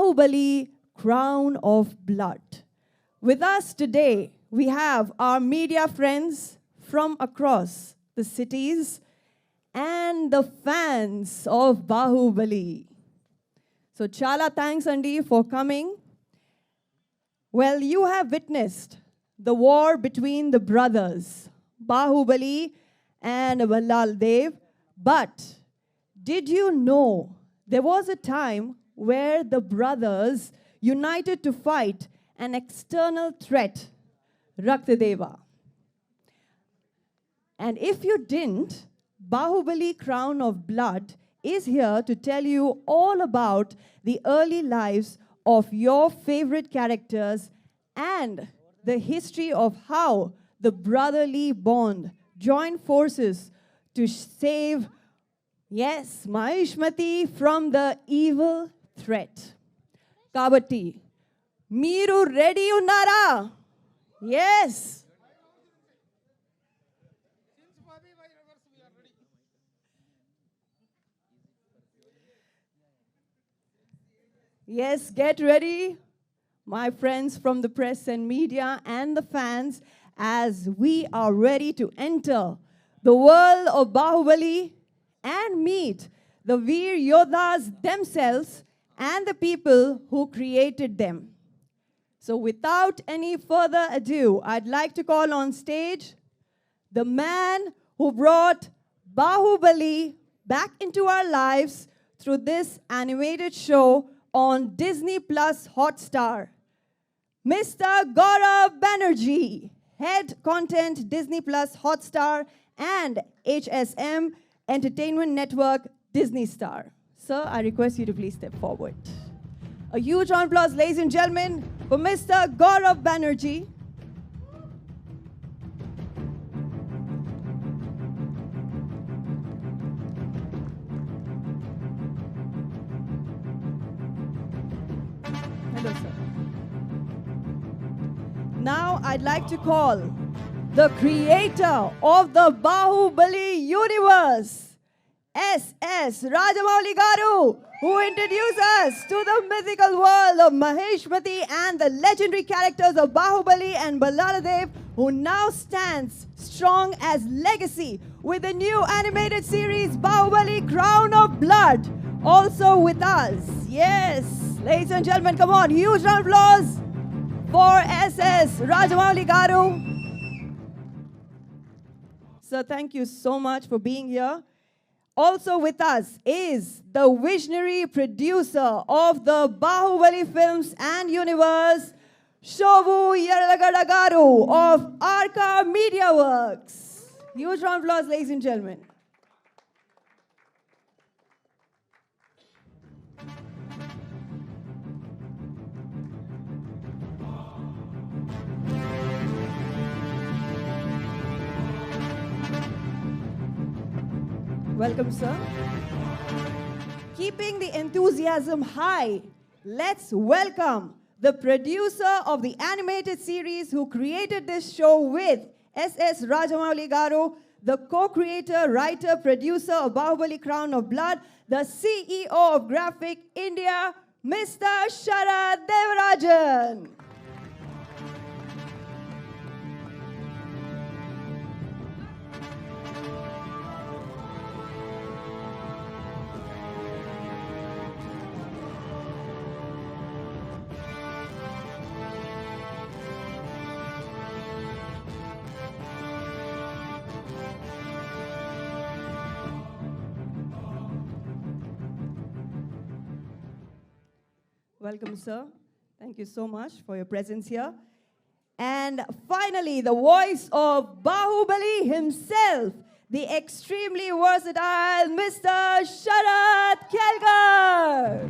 Baahubali, Crown of Blood. With us today, we have our media friends from across the cities and the fans of Baahubali. So chala thanks, Andy, for coming. Well, you have witnessed the war between the brothers, Baahubali and Baladev, but did you know there was a time where the brothers united to fight an external threat, Raktadeva? And if you didn't, Baahubali Crown of Blood is here to tell you all about the early lives of your favorite characters and the history of how the brotherly bond joined forces to save, yes, Mahishmati from the evil threat. Kabatti, Meeru ready unnara? Yes. Yes, get ready, my friends from the press and media and the fans, as we are ready to enter the world of Baahubali and meet the Veer Yodhas themselves and the people who created them. So without any further ado, I'd like to call on stage the man who brought Baahubali back into our lives through this animated show on Disney Plus Hotstar, Mr. Gaurav Banerjee, Head Content Disney Plus Hotstar and HSM Entertainment Network Disney Star. Sir, I request you to please step forward. A huge round of applause, ladies and gentlemen, for Mr. Gaurav Banerjee. Hello, sir. Now I'd like to call the creator of the Baahubali universe, S.S. Rajamouli Garu, who introduced us to the mythical world of Mahishmati and the legendary characters of Baahubali and Baladev, who now stands strong as legacy with the new animated series Baahubali Crown of Blood, also with us. Yes, ladies and gentlemen, come on, huge round of applause for S.S. Rajamouli Garu. Sir, thank you so much for being here. Also with us is the visionary producer of the Baahubali films and universe, Shovu Yaralagada Garu of Arca Media Works. Huge round of applause, ladies and gentlemen. Welcome, sir. Keeping the enthusiasm high, let's welcome the producer of the animated series who created this show with S.S. Rajamouli Garu, the co-creator, writer, producer of Baahubali Crown of Blood, the CEO of Graphic India, Mr. Sharad Devarajan. Welcome, sir. Thank you so much for your presence here. And finally, the voice of Baahubali himself, the extremely versatile Mr. Sharad Kelkar.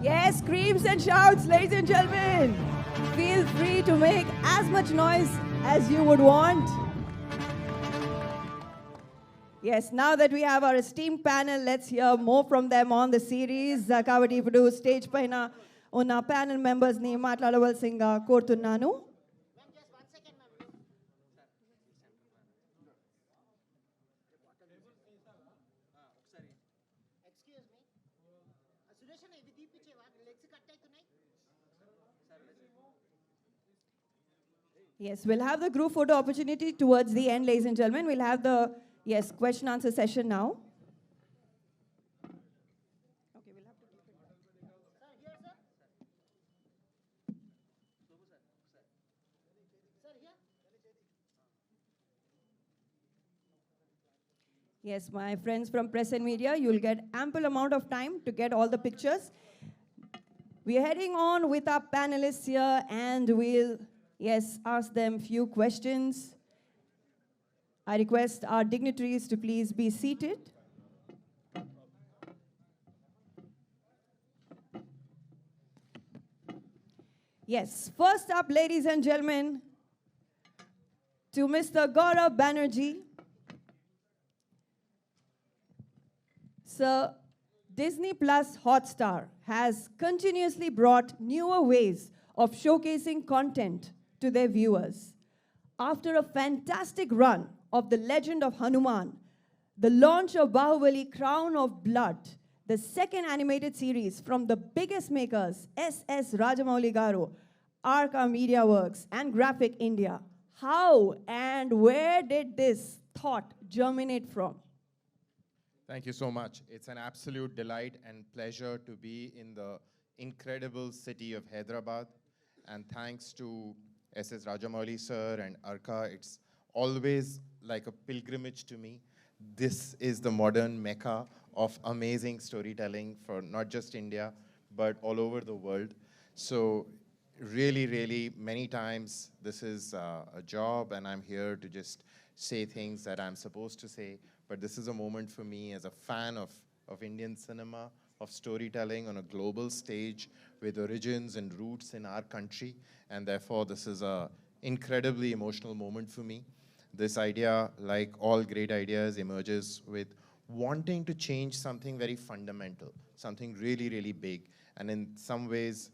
Yes, screams and shouts, ladies and gentlemen. Feel free to make as much noise as you would want. Yes, now that we have our esteemed panel, let's hear more from them on the series. Kabatti ippudu stage paina unna panel members ni maatladavalalsinga korutunnanu. Yes, we'll have the group photo opportunity towards the end, ladies and gentlemen. We'll have the, yes, question answer session now. Okay, we'll have to keep it. Sir, here, sir. Sir, here. Yes, my friends from press and media, you'll get ample amount of time to get all the pictures. We are heading on with our panelists here, and we'll, yes, ask them few questions. I request our dignitaries to please be seated. Yes, first up, ladies and gentlemen, to Mr. Gaurav Banerjee. Sir, Disney Plus Hotstar has continuously brought newer ways of showcasing content to their viewers. After a fantastic run of The Legend of Hanuman, the launch of Baahubali Crown of Blood, the second animated series from the biggest makers, Rajamouli Garu, Arca Media Works, and Graphic India, how and where did this thought germinate from? Thank you so much. It's an absolute delight and pleasure to be in the incredible city of Hyderabad. And thanks to Rajamouli sir and Arka, it's always like a pilgrimage to me. This is the modern mecca of amazing storytelling for not just India, but all over the world. So really, really, many times this is a job and I'm here to just say things that I'm supposed to say. But this is a moment for me as a fan of Indian cinema, of storytelling on a global stage with origins and roots in our country. And therefore, this is an incredibly emotional moment for me. This idea, like all great ideas, emerges with wanting to change something very fundamental, something really, really big. And in some ways,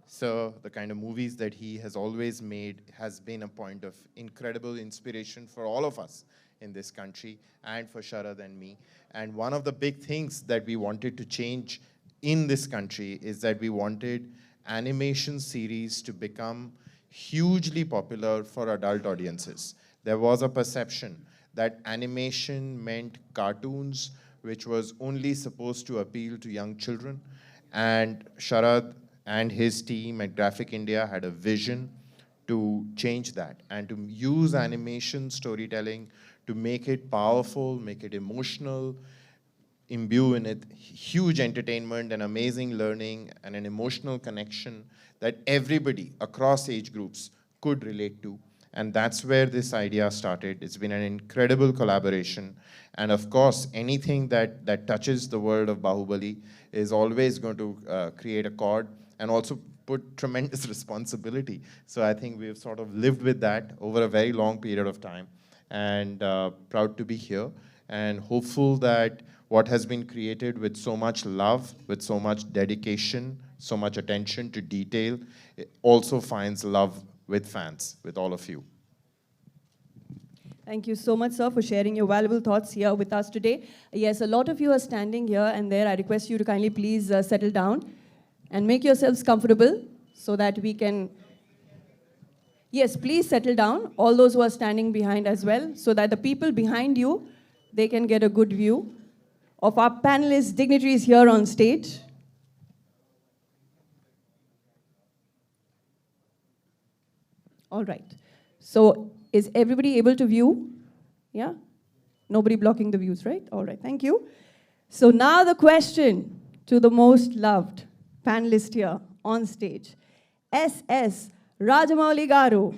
so the kind of movies that he has always made has been a point of incredible inspiration for all of us in this country and for Sharad and me. And one of the big things that we wanted to change in this country is that we wanted animation series to become hugely popular for adult audiences. There was a perception that animation meant cartoons, which was only supposed to appeal to young children. And Sharad and his team at Graphic India had a vision to change that and to use animation storytelling to make it powerful, make it emotional, imbue in it huge entertainment and amazing learning and an emotional connection that everybody across age groups could relate to. And that's where this idea started. It's been an incredible collaboration. And of course, anything that touches the world of Baahubali is always going to create a chord and also put tremendous responsibility. So I think we've sort of lived with that over a very long period of time. And proud to be here and hopeful that what has been created with so much love, with so much dedication, so much attention to detail, it also finds love with fans, with all of you. Thank you so much, sir, for sharing your valuable thoughts here with us today. Yes, a lot of you are standing here and there. I request you to kindly please settle down and make yourselves comfortable so that we can... Yes, please settle down, all those who are standing behind as well, so that the people behind you, they can get a good view of our panelists, dignitaries here on stage. All right. So is everybody able to view? Yeah? Nobody blocking the views, right? All right, thank you. So now the question to the most loved panelist here on stage, SS Rajamouli Garu.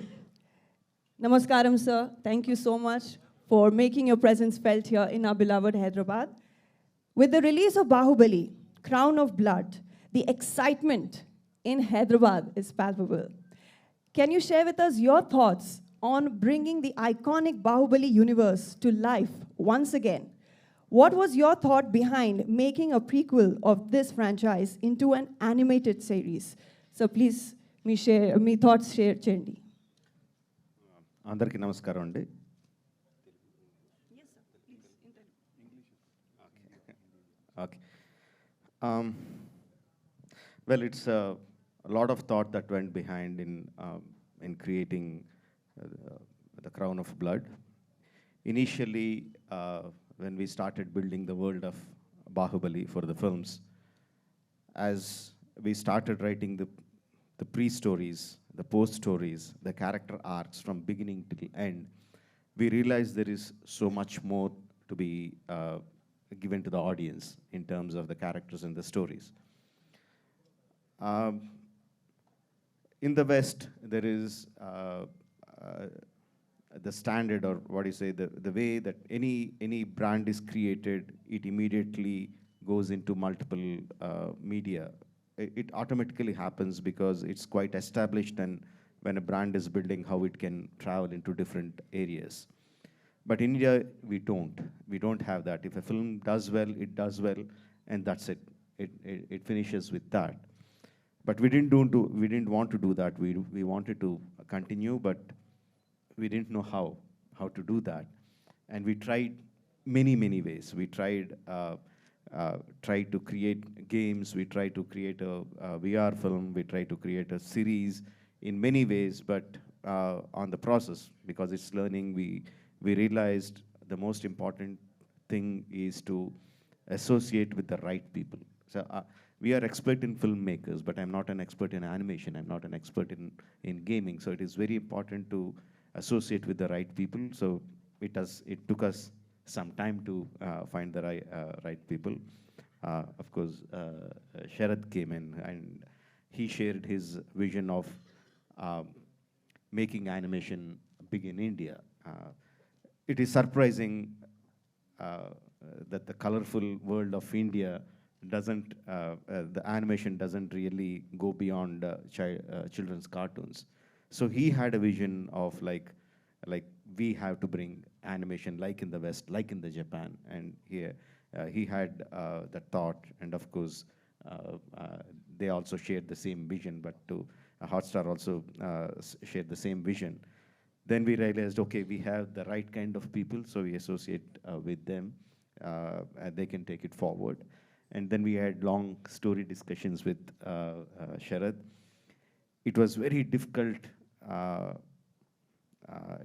Namaskaram, sir. Thank you so much for making your presence felt here in our beloved Hyderabad. With the release of Baahubali, Crown of Blood, the excitement in Hyderabad is palpable. Can you share with us your thoughts on bringing the iconic Baahubali universe to life once again? What was your thought behind making a prequel of this franchise into an animated series? So please, me thoughts share cheyandi. Andarki namaskaram andi. Yes, sir. Please, in English. Okay. Well, it's a lot of thought that went behind in creating uh, the Crown of Blood. Initially, when we started building the world of Baahubali for the films, as we started writing the pre-stories, the post-stories, the character arcs from beginning till end, we realized there is so much more to be given to the audience in terms of the characters and the stories. Um, in the West, there is the standard, or what do you say, the way that any brand is created, it immediately goes into multiple media. It automatically happens because it's quite established, and when a brand is building, how it can travel into different areas. But in India, we don't have that. If a film does well, it does well, and that's it. It finishes with that. But we didn't want to do that. We wanted to continue, but we didn't know how to do that. And we tried many ways. We tried to create games, we tried to create a VR film, we tried to create a series in many ways, but on the process, because it's learning, we realized the most important thing is to associate with the right people. So we are expert in filmmakers, but I'm not an expert in animation, I'm not an expert in gaming, so it is very important to associate with the right people. So it took us some time to find the right people. Of course, Sharad came in and he shared his vision of making animation big in India. It is surprising that the colorful world of India the animation doesn't really go beyond children's cartoons. So he had a vision of like we have to bring animation like in the West, like in the Japan, and he had that thought, and of course they also shared the same vision, but Hotstar also shared the same vision. Then we realized, okay, we have the right kind of people, so we associate with them, and they can take it forward. And then we had long story discussions with Sharad. It was very difficult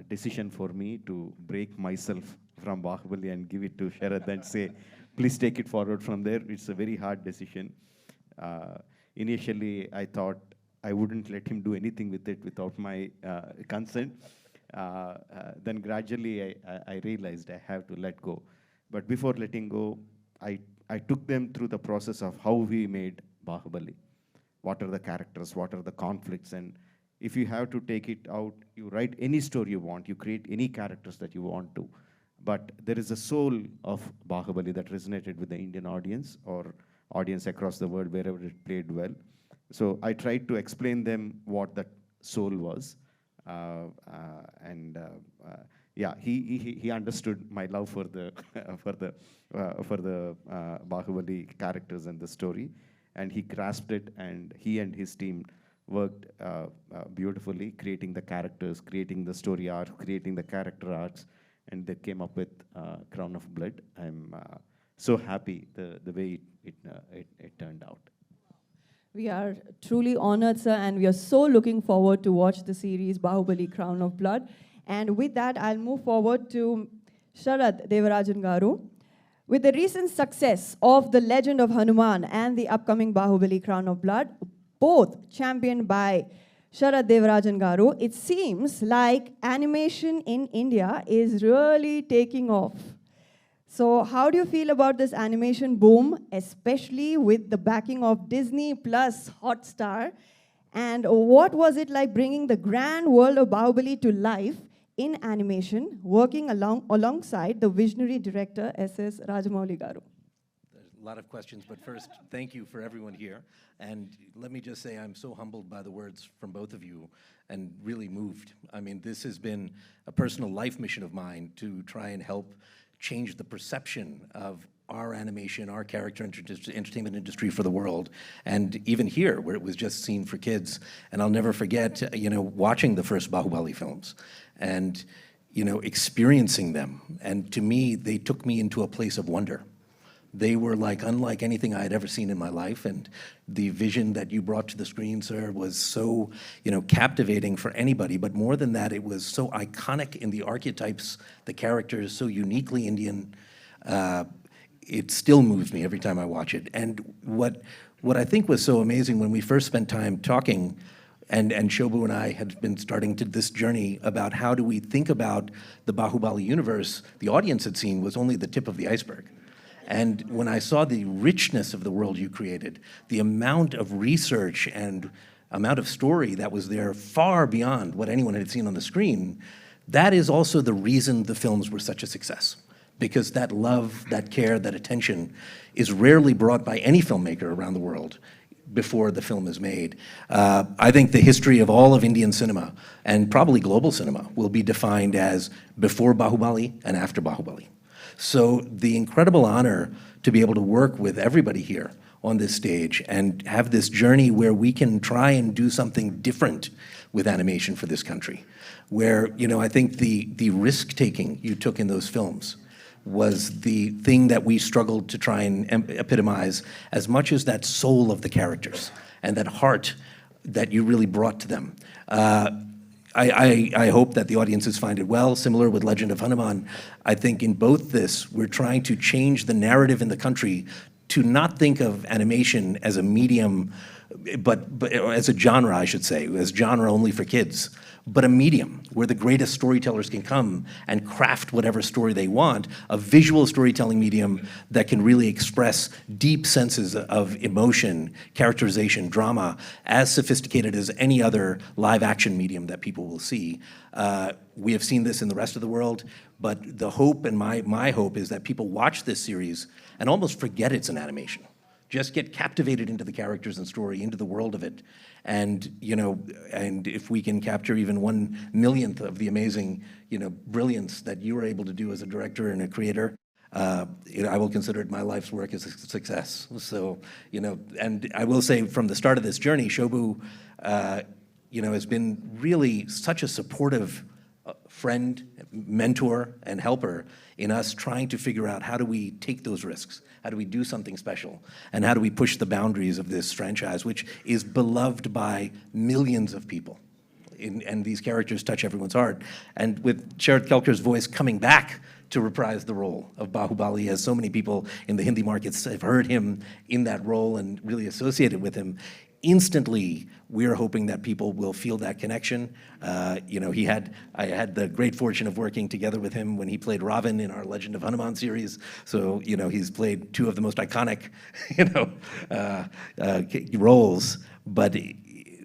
decision for me to break myself from Baahubali and give it to Sharad and say, please take it forward from there. It's a very hard decision. Initially, I thought I wouldn't let him do anything with it without my consent. Then gradually, I realized I have to let go. But before letting go, I took them through the process of how we made Baahubali. What are the characters, what are the conflicts, and if you have to take it out, you write any story you want, you create any characters that you want to. But there is a soul of Baahubali that resonated with the Indian audience or audience across the world, wherever it played well. So I tried to explain them what that soul was. Yeah, he understood my love for the Baahubali characters and the story, and he grasped it, and he and his team worked beautifully, creating the characters, creating the story arc, creating the character arcs, and they came up with Crown of Blood. I'm so happy the way it turned out. We are truly honored, sir, and we are so looking forward to watch the series Baahubali Crown of Blood. And with that, I'll move forward to Sharad Devarajan Garu. With the recent success of The Legend of Hanuman and the upcoming Baahubali Crown of Blood, both championed by Sharad Devarajan Garu, it seems like animation in India is really taking off. So how do you feel about this animation boom, especially with the backing of Disney plus Hotstar? And what was it like bringing the grand world of Baahubali to life in animation, working alongside the visionary director, S.S. Rajamouli Garu? There's a lot of questions, but first, thank you for everyone here. And let me just say I'm so humbled by the words from both of you and really moved. I mean, this has been a personal life mission of mine to try and help change the perception of our animation, our character entertainment industry for the world. And even here, where it was just seen for kids. And I'll never forget, watching the first Baahubali films and, experiencing them. And to me, they took me into a place of wonder. They were like unlike anything I had ever seen in my life, and the vision that you brought to the screen, sir, was so, captivating for anybody. But more than that, it was so iconic in the archetypes, the characters, so uniquely Indian. It still moves me every time I watch it. And what I think was so amazing when we first spent time talking, and Shobhu and I had been starting to this journey about how do we think about the Baahubali universe, the audience had seen was only the tip of the iceberg. And when I saw the richness of the world you created, the amount of research and amount of story that was there far beyond what anyone had seen on the screen, that is also the reason the films were such a success. Because that love, that care, that attention is rarely brought by any filmmaker around the world before the film is made. I think the history of all of Indian cinema, and probably global cinema, will be defined as before Baahubali and after Baahubali. So the incredible honor to be able to work with everybody here on this stage and have this journey where we can try and do something different with animation for this country. Where, I think the risk-taking you took in those films was the thing that we struggled to try and epitomize as much as that soul of the characters and that heart that you really brought to them. I hope that the audiences find it well. Similar with Legend of Hanuman, I think in both this, we're trying to change the narrative in the country to not think of animation as a medium, but as a genre, I should say, as genre only for kids, but a medium where the greatest storytellers can come and craft whatever story they want, a visual storytelling medium that can really express deep senses of emotion, characterization, drama, as sophisticated as any other live action medium that people will see. We have seen this in the rest of the world, but the hope, and my hope, is that people watch this series and almost forget it's an animation. Just get captivated into the characters and story, into the world of it. And, and if we can capture even 1/1,000,000th of the amazing, brilliance that you were able to do as a director and a creator, I will consider it my life's work as a success. So, and I will say from the start of this journey, Shobhu, has been really such a supportive friend, mentor, and helper in us trying to figure out how do we take those risks, how do we do something special, and how do we push the boundaries of this franchise, which is beloved by millions of people. And these characters touch everyone's heart. And with Sharad Kelkar's voice coming back to reprise the role of Baahubali, as so many people in the Hindi markets have heard him in that role and really associated with him, instantly, we're hoping that people will feel that connection. I had the great fortune of working together with him when he played Ravan in our Legend of Hanuman series. So, he's played two of the most iconic, roles, but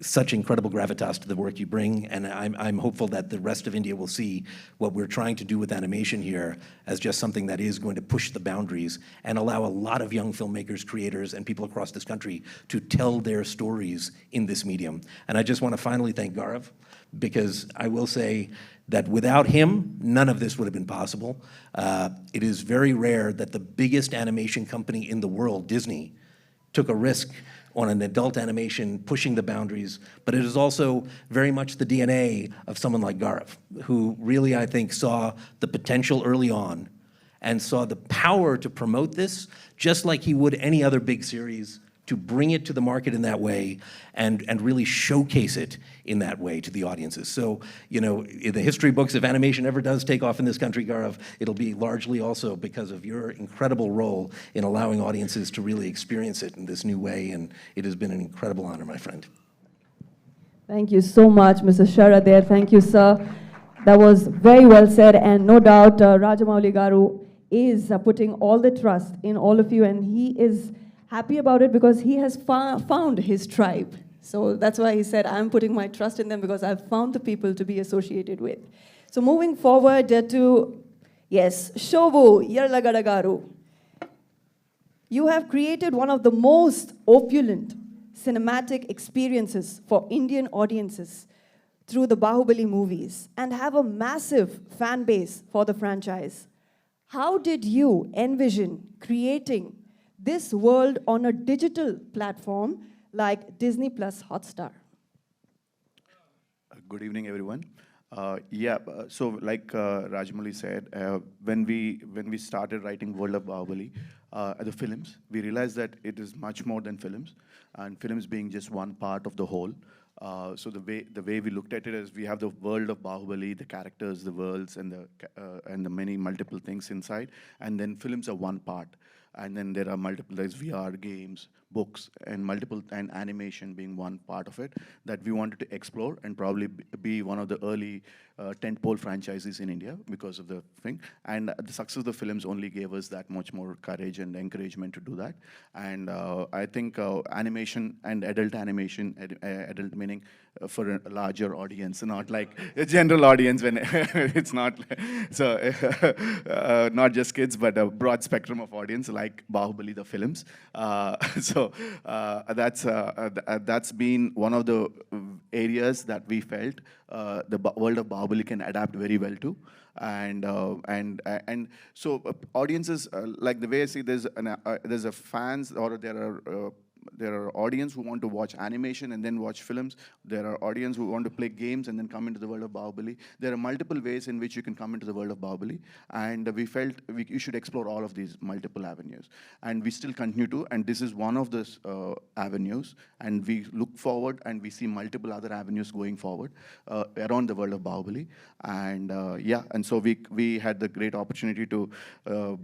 such incredible gravitas to the work you bring, and I'm hopeful that the rest of India will see what we're trying to do with animation here as just something that is going to push the boundaries and allow a lot of young filmmakers, creators, and people across this country to tell their stories in this medium. And I just want to finally thank Gaurav, because I will say that without him, none of this would have been possible. It is very rare that the biggest animation company in the world, Disney, took a risk on an adult animation, pushing the boundaries, but it is also very much the DNA of someone like Gaurav, who really, I think, saw the potential early on and saw the power to promote this, just like he would any other big series, to bring it to the market in that way and really showcase it in that way to the audiences. So, in the history books, if animation ever does take off in this country, Gaurav, it'll be largely also because of your incredible role in allowing audiences to really experience it in this new way, and it has been an incredible honor, my friend. Thank you so much, Mr. Sharad there. Thank you, sir. That was very well said, and no doubt Rajamouli Garu is putting all the trust in all of you, and he is happy about it because he has found his tribe. So that's why he said, I'm putting my trust in them because I've found the people to be associated with. So moving forward to, yes, Shobhu Yarlagada Garu. You have created one of the most opulent cinematic experiences for Indian audiences through the Baahubali movies and have a massive fan base for the franchise. How did you envision creating this world on a digital platform like Disney Plus Hotstar? Good evening, everyone. So like Rajamouli said, when we started writing World of Bahubali, the films, we realized that it is much more than films, and films being just one part of the whole. So the way we looked at it is we have the world of Bahubali, the characters, the worlds, and the many multiple things inside, and then films are one part, and then there are multiple, there's VR games, books, and animation being one part of it that we wanted to explore and probably be one of the early tentpole franchises in India because of the thing. And the success of the films only gave us that much more courage and encouragement to do that. And I think animation and adult animation, adult meaning for a larger audience, not like a general audience when it's not, so not just kids, but a broad spectrum of audience like Bahubali, the films. That's been one of the areas that we felt the world of Bahubali can adapt very well to. And so audiences, like the way I see, there's a fans, or there are audience who want to watch animation and then watch films. There are audience who want to play games and then come into the world of Bahubali. There are multiple ways in which you can come into the world of Bahubali, and we felt you should explore all of these multiple avenues. And we still continue to, and this is one of those avenues, and we look forward and we see multiple other avenues going forward around the world of Bahubali. And so we had the great opportunity to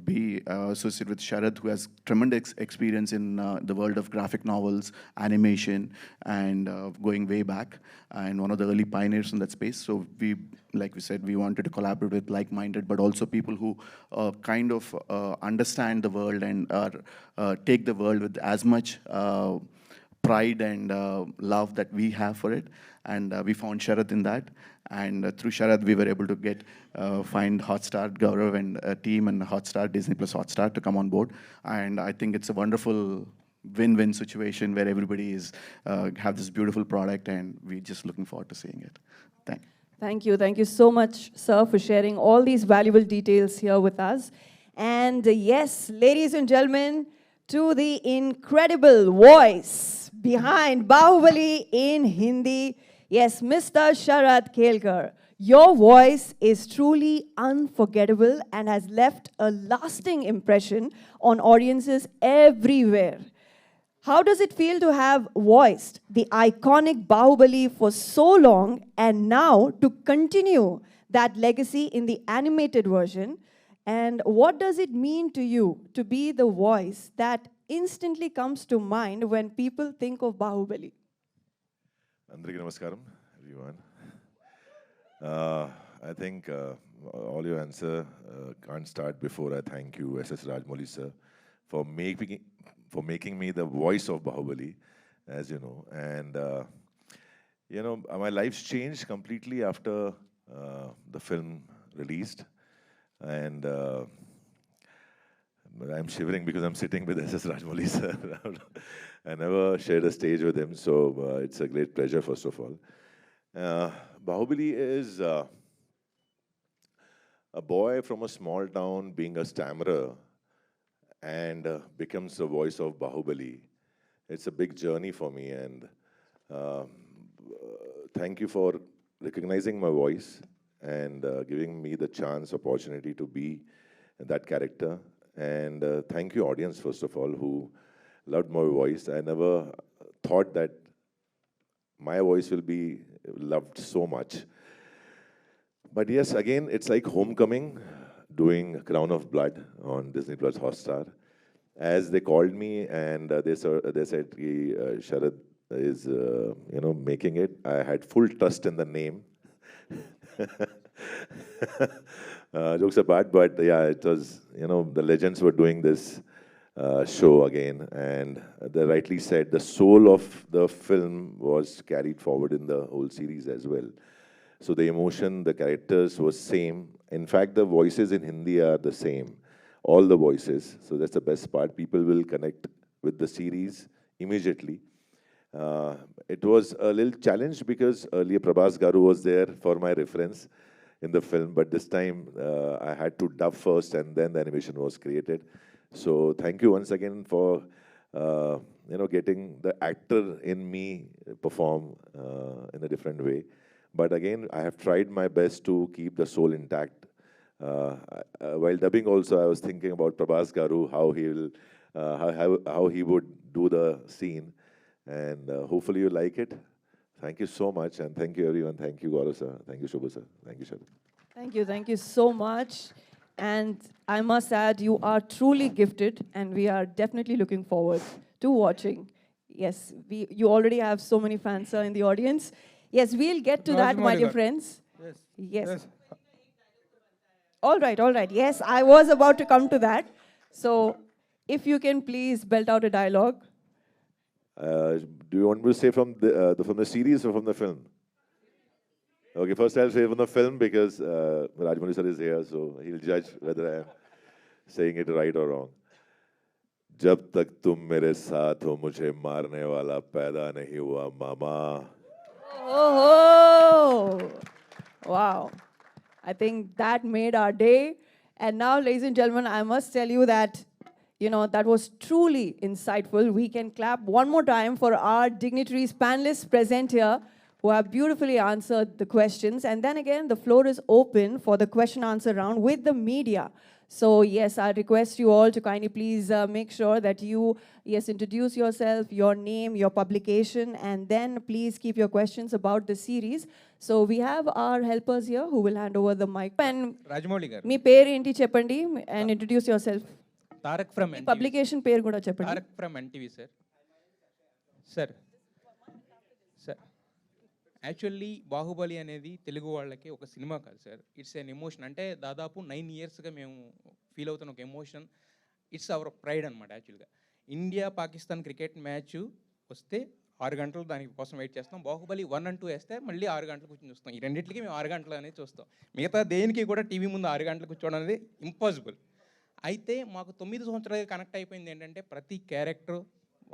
be associated with Sharad, who has tremendous experience in the world of graphic novels, animation, and going way back, and one of the early pioneers in that space. So like we said, we wanted to collaborate with like-minded, but also people who kind of understand the world and take the world with as much pride and love that we have for it. And we found Sharad in that. And through Sharad, we were able to find Hotstar, Gaurav, and a team, and Hotstar, Disney Plus Hotstar, to come on board. And I think it's a wonderful win-win situation where everybody have this beautiful product, and we're just looking forward to seeing it. Thank you. Thank you. Thank you so much, sir, for sharing all these valuable details here with us. And yes, ladies and gentlemen, to the incredible voice behind Bahubali in Hindi, yes, Mr. Sharad Kelkar. Your voice is truly unforgettable and has left a lasting impression on audiences everywhere. How does it feel to have voiced the iconic Bahubali for so long and now to continue that legacy in the animated version? And what does it mean to you to be the voice that instantly comes to mind when people think of Bahubali? Andariki namaskaram, everyone. I think all your answer can't start before I thank you, SS Rajamouli sir, for making me the voice of Bahubali, as you know. And my life's changed completely after the film released. And I'm shivering because I'm sitting with SS Rajamouli sir. I never shared a stage with him, so it's a great pleasure, first of all. Bahubali is a boy from a small town being a stammerer and becomes the voice of Bahubali. It's a big journey for me, and thank you for recognizing my voice and giving me the opportunity to be that character. And thank you, audience, first of all, who loved my voice. I never thought that my voice will be loved so much. But yes, again, it's like homecoming, doing Crown of Blood on Disney Plus Hotstar. As they called me and they said, Sharad is making it. I had full trust in the name. Jokes apart, but yeah, it was, the legends were doing this show again, and they rightly said the soul of the film was carried forward in the whole series as well. So the emotion, the characters was same. In fact, the voices in Hindi are the same, all the voices. So that's the best part. People will connect with the series immediately. It was a little challenge because earlier Prabhas Garu was there for my reference in the film, but this time I had to dub first and then the animation was created. So thank you once again for getting the actor in me perform in a different way. But again, I have tried my best to keep the soul intact. While dubbing also, I was thinking about Prabhas Garu, how he would do the scene. And hopefully you like it. Thank you so much, and thank you everyone. Thank you, Gaurav sir. Thank you, Shobha sir. Thank you, Sharad. Thank you so much. And I must add, you are truly gifted, and we are definitely looking forward to watching. Yes, you already have so many fans, sir, in the audience. Yes, we'll get to that, my dear friends. Yes. All right. Yes, I was about to come to that. So, if you can please belt out a dialogue. Do you want me to say from the series or from the film? Okay, first I'll say from the film because Rajamouli sir is here, so he'll judge whether I am saying it right or wrong. जब तक तुम मेरे साथ हो मुझे मारने वाला पैदा नहीं हुआ मामा. Oh, wow. I think that made our day. And now, ladies and gentlemen, I must tell you that, that was truly insightful. We can clap one more time for our dignitaries, panelists present here, who have beautifully answered the questions. And then again, the floor is open for the question answer round with the media. So yes, I request you all to kindly please make sure that you, introduce yourself, your name, your publication, and then please keep your questions about the series. So we have our helpers here who will hand over the mic. And Rajamouli garu. మీ పేరు ఏంటి చెప్పండి and introduce yourself. Tarak from NTV. Publication పేరు కూడా చెప్పండి. Tarak from NTV, sir. Sir. Actually Baahubali అనేది తెలుగు వాళ్ళకి ఒక cinema కాదు సార్. It's an emotion. అంటే దాదాపు 9 yearsగా మేము ఫీల్ అవుతున్న ఒక ఎమోషన్. ఇట్స్ అవర్ ప్రైడ్ అనమాట. యాక్చువల్గా ఇండియా పాకిస్తాన్ క్రికెట్ మ్యాచ్ వస్తే 6 గంటలు దాని కోసం వెయిట్ చేస్తాం. బాహుబలి 1 and 2 వేస్తే మళ్ళీ 6 గంటలు కూర్చొని చూస్తాం. ఈ రెండింటికి మేము 6 గంటలు అనేది చూస్తాం. మిగతా దేనికి కూడా టీవీ ముందు 6 గంటలు కూర్చోవడం అనేది ఇంపాసిబుల్. అయితే మాకు 9 సంవత్సరాలుగా కనెక్ట్ అయిపోయింది ఏంటంటే ప్రతి క్యారెక్టర్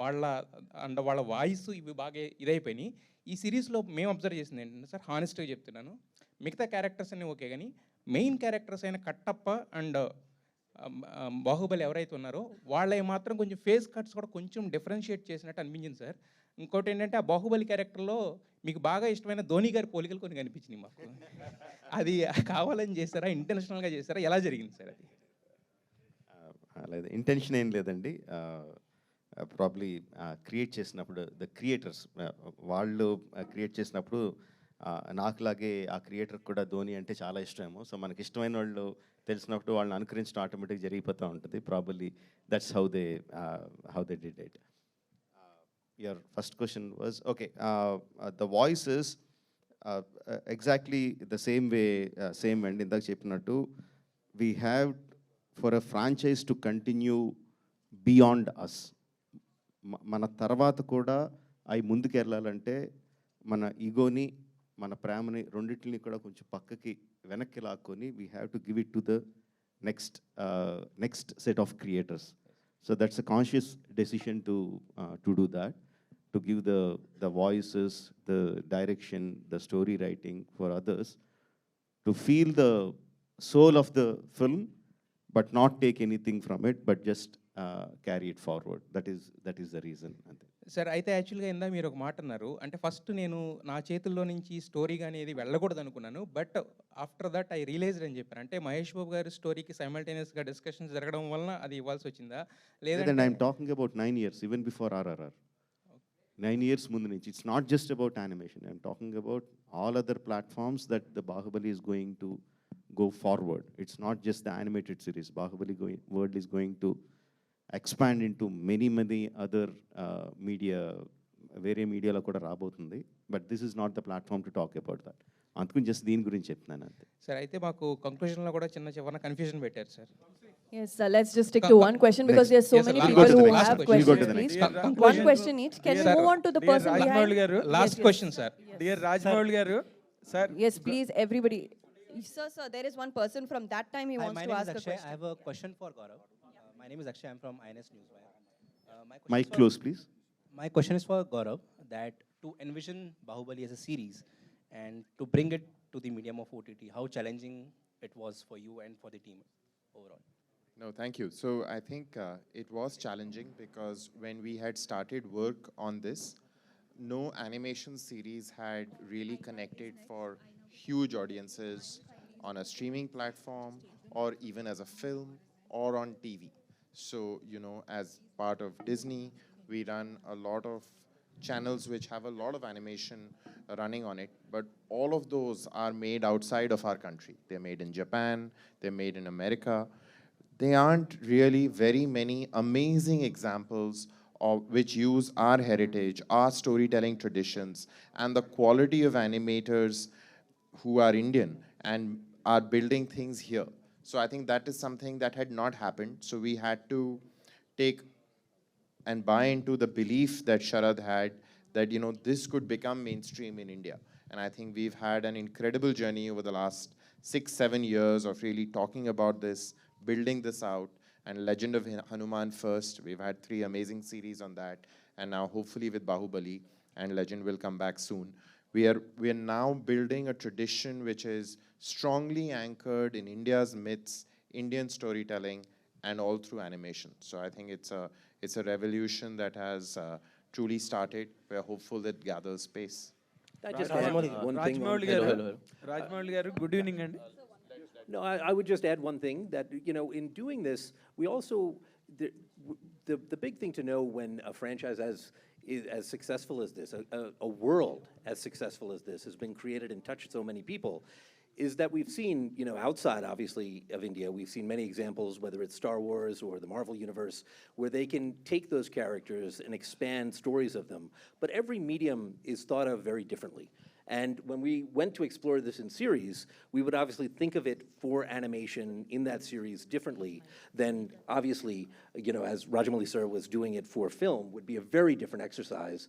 వాళ్ళ వాయిస్ ఇవి బాగా ఇదైపోయినాయి. ఈ సిరీస్లో మేము అబ్జర్వ్ చేసింది ఏంటంటే సార్, హానెస్ట్గా చెప్తున్నాను, మిగతా క్యారెక్టర్స్ అన్నీ ఓకే, కానీ మెయిన్ క్యారెక్టర్స్ అయిన కట్టప్ప అండ్ బాహుబలి ఎవరైతే ఉన్నారో వాళ్ళవి మాత్రం కొంచెం ఫేస్ కట్స్ కూడా కొంచెం డిఫరెన్షియేట్ చేసినట్టు అనిపించింది సార్. ఇంకోటి ఏంటంటే ఆ బాహుబలి క్యారెక్టర్లో మీకు బాగా ఇష్టమైన ధోని గారి పోలికలు కొన్ని కనిపించినాయి మాకు. అది కావాలని చేస్తారా, ఇంటెన్షనల్గా చేస్తారా, ఎలా జరిగింది సార్ అది? లేదు, ఇంటెన్షన్ ఏం లేదండి. ప్రాబ్లీ క్రియేట్ చేసినప్పుడు ద క్రియేటర్స్ వాళ్ళు క్రియేట్ చేసినప్పుడు నాకులాగే ఆ క్రియేటర్కి కూడా ధోని అంటే చాలా ఇష్టమేమో. సో మనకి ఇష్టమైన వాళ్ళు తెలిసినప్పుడు వాళ్ళని అనుకరించడం ఆటోమేటిక్గా జరిగిపోతూ ఉంటుంది. Probably that's how they did it. Your first question was okay. The voice is exactly the same అండి. ఇందాక చెప్పినట్టు we have for a franchise to continue beyond us. మన తర్వాత కూడా అవి ముందుకు వెళ్ళాలంటే మన ఈగోని, మన ప్రేమని రెండింటిని కూడా కొంచెం పక్కకి వెనక్కి లాక్కొని we have to give it to the next set of creators. So that's a conscious decision to do that, to give the voices, the direction, the story writing for others, to feel the soul of the film but not take anything from it, but just carry it forward. That is the reason. Sir, అయితే యాక్చువల్గా ఇందా మీరు ఒక మాట అన్నారు, అంటే first నేను నా చేతుల్లో నుంచి స్టోరీ కానీ ఏది వెళ్ళకూడదు అనుకున్నాను. But after that I realized అని చెప్పాను. అంటే మహేష్ బాబు గారి స్టోరీకి సైమల్టేనియస్గా డిస్కషన్స్ జరగడం వలన అది ఇవ్వాల్సి వచ్చిందా లేదంటే I'm talking about 9 years, even before RRR. 9 years ముందు నుంచి. It's not just about animation. I'm talking about all other platforms that the Baahubali is going to go forward. It's not just the animated series. Baahubali world is going to expand into many other media, వేరే మీడియాలో కూడా రాబోతుంది. But this is not the platform to talk about that. అందుకని just దీని గురించి చెప్తున్నాను అంతే. Sir, అయితే మాకు కంక్లూజన్లో కూడా చిన్న కన్ఫ్యూజన్ పెట్టారు sir. Yes, sir. Let's just stick to one question because there's so many people who have questions. Please, one question each. Can we move on to the person behind? Last question, sir. Dear Rajamouli garu, sir. Yes, please, everybody. Sir, there is one person from that time he wants to ask a question. I have a question for Gaurav. My name is Akshay. I'm from INS Newswire. Mic close, please. My question is for Gaurav, that to envision Baahubali as a series and to bring it to the medium of OTT, how challenging it was for you and for the team overall? No, thank you. So I think it was challenging because when we had started work on this, no animation series had really connected for huge audiences on a streaming platform or even as a film or on TV. So, as part of Disney, we run a lot of channels which have a lot of animation running on it, but all of those are made outside of our country. They're made in Japan, they're made in America. There aren't really very many amazing examples of which use our heritage, our storytelling traditions, and the quality of animators who are Indian and are building things here. So I think that is something that had not happened. So we had to take and buy into the belief that Sharad had that this could become mainstream in India. And I think we've had an incredible journey over the last 6-7 years of really talking about this, building this out, and Legend of Hanuman first. We've had 3 amazing series on that, and now hopefully with Baahubali, and Legend will come back soon. We are now building a tradition which is strongly anchored in India's myths, Indian storytelling, and all through animation. So I think it's a revolution that has truly started. We're hopeful that gathers pace. I just add one thing. Rajamouli garu. Rajamouli garu, good evening andi. No, I would just add one thing that, in doing this, we also, the big thing to know when a franchise is as successful as this, a world as successful as this has been created and touched so many people, is that we've seen, outside, obviously, of India, we've seen many examples, whether it's Star Wars or the Marvel Universe, where they can take those characters and expand stories of them. But every medium is thought of very differently. And when we went to explore this in series, we would obviously think of it for animation in that series differently than, obviously, as Rajamouli sir was doing it for film, would be a very different exercise.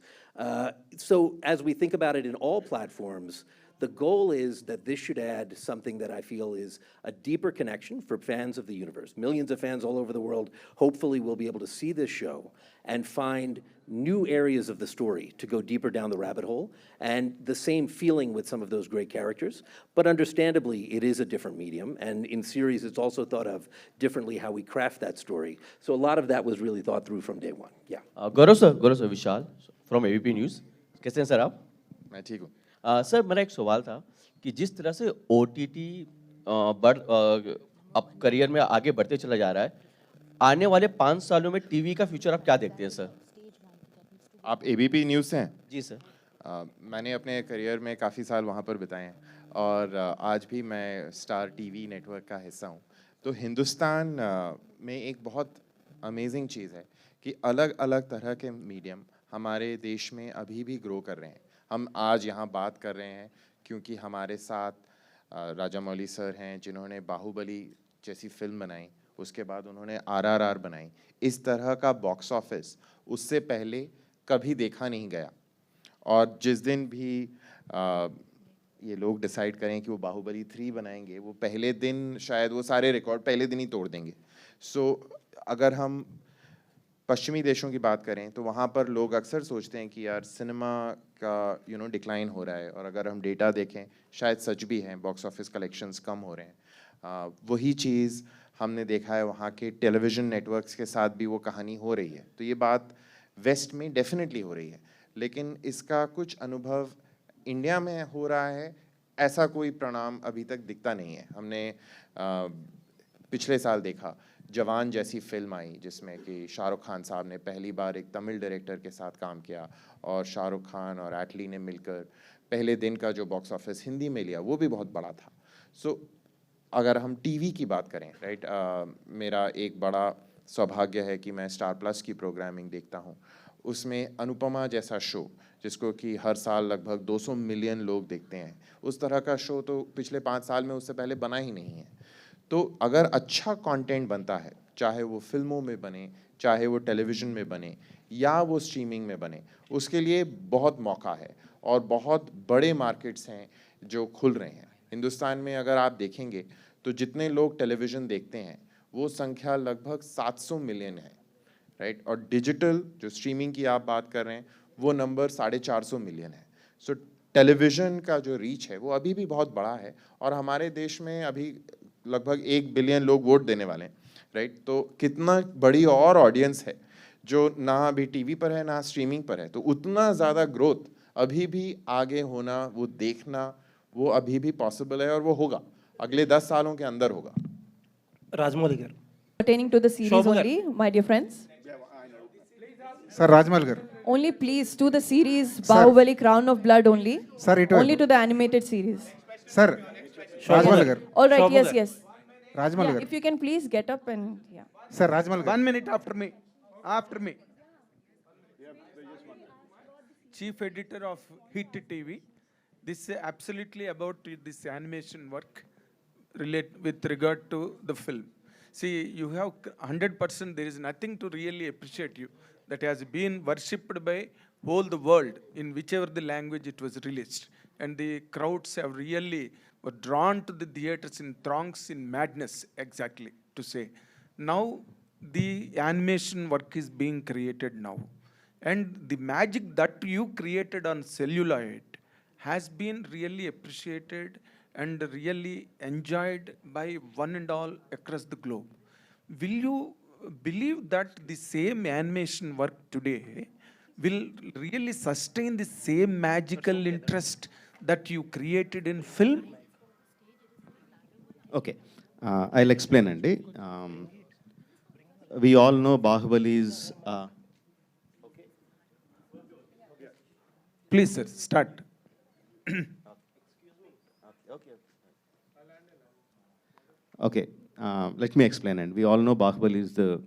So as we think about it in all platforms, the goal is that this should add something that I feel is a deeper connection for fans of the universe. Millions of fans all over the world hopefully will be able to see this show and find new areas of the story to go deeper down the rabbit hole, and the same feeling with some of those great characters. But understandably, it is a different medium, and in series, it's also thought of differently how we craft that story. So a lot of that was really thought through from day one. Yeah. Gaurav sir, Vishal from ABP News. कैसे हैं sir आप? मैं ठीक हूँ. Sir मेरा एक सवाल था कि जिस तरह से OTT अब करियर में आगे बढ़ते चला जा रहा है, आने वाले 5 सालों में टीवी का फ्यूचर आप क्या देखते हैं सर? आप ABP न्यूज़ से हैं? जी सर. मैंने अपने करियर में काफ़ी साल वहाँ पर बिताए हैं और आज भी मैं स्टार टीवी नेटवर्क का हिस्सा हूँ. तो हिंदुस्तान में एक बहुत अमेजिंग चीज़ है कि अलग अलग तरह के मीडियम हमारे देश में अभी भी ग्रो कर रहे हैं. हम आज यहाँ बात कर रहे हैं क्योंकि हमारे साथ राजामौली सर हैं जिन्होंने बाहुबली जैसी फिल्म बनाई, उसके बाद उन्होंने RRR बनाई. इस तरह का बॉक्स ऑफिस उससे पहले कभी देखा नहीं गया. और जिस दिन भी ये लोग डिसाइड करें कि वो बाहुबली 3 बनाएंगे, वो पहले दिन शायद वो सारे रिकॉर्ड पहले दिन ही तोड़ देंगे. सो अगर हम पश्चिमी देशों की बात करें तो वहाँ पर लोग अक्सर सोचते हैं कि यार सिनेमा का डिक्लाइन हो रहा है, और अगर हम डेटा देखें शायद सच भी है, बॉक्स ऑफिस कलेक्शंस कम हो रहे हैं. वही चीज़ हमने देखा है वहाँ के टेलीविज़न नेटवर्क्स के साथ भी वो कहानी हो रही है. तो ये बात वेस्ट में डेफिनेटली हो रही है, लेकिन इसका कुछ अनुभव इंडिया में हो रहा है ऐसा कोई परिणाम अभी तक दिखता नहीं है. हमने पिछले साल देखा जवान जैसी फिल्म आई जिसमें कि शाहरुख खान साहब ने पहली बार एक तमिल डायरेक्टर के साथ काम किया और शाहरुख खान और एटली ने मिलकर पहले दिन का जो बॉक्स ऑफिस हिंदी में लिया वो भी बहुत बड़ा था. सो अगर हम टीवी की बात करें, राइट, मेरा एक बड़ा सौभाग्य है कि मैं स्टार प्लस की प्रोग्रामिंग देखता हूँ. उसमें अनुपमा जैसा शो जिसको कि हर साल लगभग 200 मिलियन लोग देखते हैं, उस तरह का शो तो पिछले 5 साल में उससे पहले बना ही नहीं है. तो अगर अच्छा कंटेंट बनता है, चाहे वो फिल्मों में बने, चाहे वो टेलीविज़न में बने या वो स्ट्रीमिंग में बने, उसके लिए बहुत मौका है और बहुत बड़े मार्केट्स हैं जो खुल रहे हैं. हिंदुस्तान में अगर आप देखेंगे तो जितने लोग टेलीविज़न देखते हैं वो संख्या लगभग 700 मिलियन है, राइट, और डिजिटल जो स्ट्रीमिंग की आप बात कर रहे हैं वो नंबर 450 मिलियन है. सो टेलीविज़न का जो रीच है वो अभी भी बहुत बड़ा है और हमारे देश में अभी लगभग 1 बिलियन लोग वोट देने वाले हैं, राइट. तो कितना बड़ी और ऑडियंस है जो ना अभी टीवी पर है ना स्ट्रीमिंग पर है, तो उतना ज़्यादा ग्रोथ अभी भी आगे होना, वो देखना, वो अभी भी पॉसिबल है और वो होगा, अगले 10 सालों के अंदर होगा. Rajamouli garu. Pertaining to the series Shobha garu. only, my dear friends. Sir Rajmal garu. Only please to the series Bahubali Crown of Blood only. Sir, it was- only to the animated series. Sir Rajmal garu. All right, Shobha yes, garu. yes. Rajmal Yeah, garu. if you can please get up and yeah. Sir Rajmal garu. 1 minute after me. After me. Chief editor of Hit TV. This is absolutely about this animation work with regard to the film. See, you have 100%, there is nothing to really appreciate you that has been worshipped by whole the world in whichever the language it was released. And the crowds have really were drawn to the theaters in throngs, in madness, exactly to say. Now, the animation work is being created now. And the magic that you created on celluloid has been really appreciated and really enjoyed by one and all across the globe. Will you believe that the same animation work today will really sustain the same magical interest that you created in film? Okay, I'll explain, Andy. We all know Bahubali is. Please, sir, start. Okay, let me explain. And we all know Bahubali is the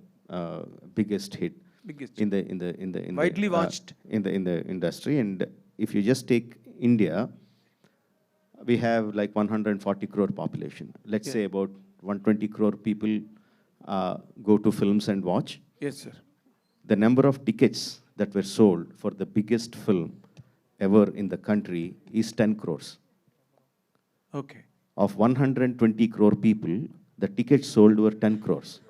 biggest hit Biggest. in the Widely watched. in the industry. And if you just take India, we have like 140 crore population. Let's say about 120 crore people go to films and watch. Yes, sir. The number of tickets that were sold for the biggest film ever in the country is 10 crores. Okay. Of 120 crore people, the tickets sold were 10 crores.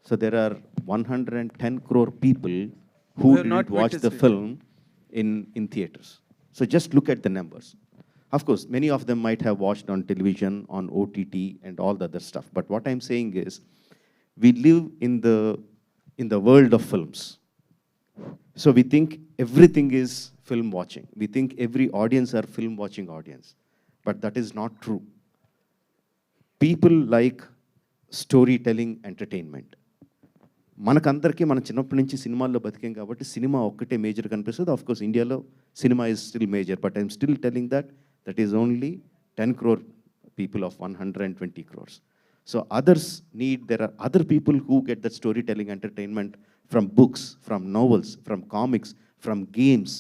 So there are 110 crore people who have not didn't watch the witnessed it. film in theaters. So just look at the numbers. Of course, many of them might have watched on television, on OTT, and all the other stuff. But what I'm saying is, we live in the world of films. So we think everything is film watching. We think every audience are film watching audience. But that is not true. People like storytelling entertainment. మనకందరికీ మన చిన్నప్పటి నుంచి సినిమాల్లో బతికాం కాబట్టి cinema ఒక్కటే major కనిపిస్తుంది. Of course ఇండియాలో cinema is still major, but I'm still telling that is only 10 crore people of 120 crores. So others there are other people who get that storytelling entertainment from books, from novels, from comics, from games,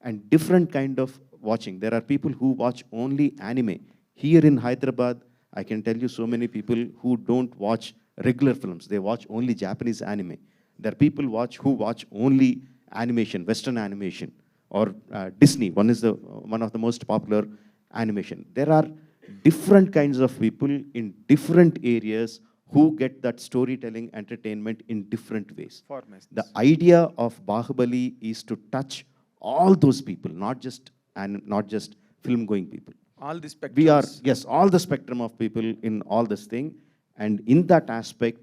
and different kind of watching. There are people who watch only anime. Here in Hyderabad, I can tell you so many people who don't watch regular films. They watch only Japanese anime. There are people who watch only animation, Western animation, or Disney. One of the most popular animation. There are different kinds of people in different areas who get that storytelling entertainment in different ways. Formats. The idea of Baahubali is to touch all those people, not just film-going people. All the spectrums. We are, yes, all the spectrum of people in all this thing. And in that aspect,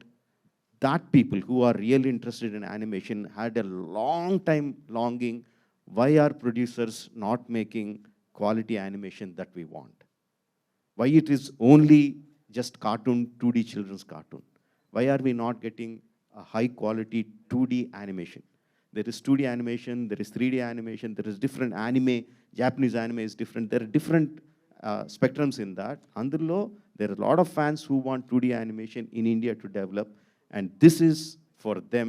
that people who are really interested in animation had a long time longing, why are producers not making quality animation that we want? Why it is only just cartoon, 2D children's cartoon? Why are we not getting a high quality 2D animation? There is 2D animation, there is 3D animation, there is different anime. Japanese anime is different. There are different spectrums in that. Andurlo, there are a lot of fans who want 2D animation in India to develop, and this is for them,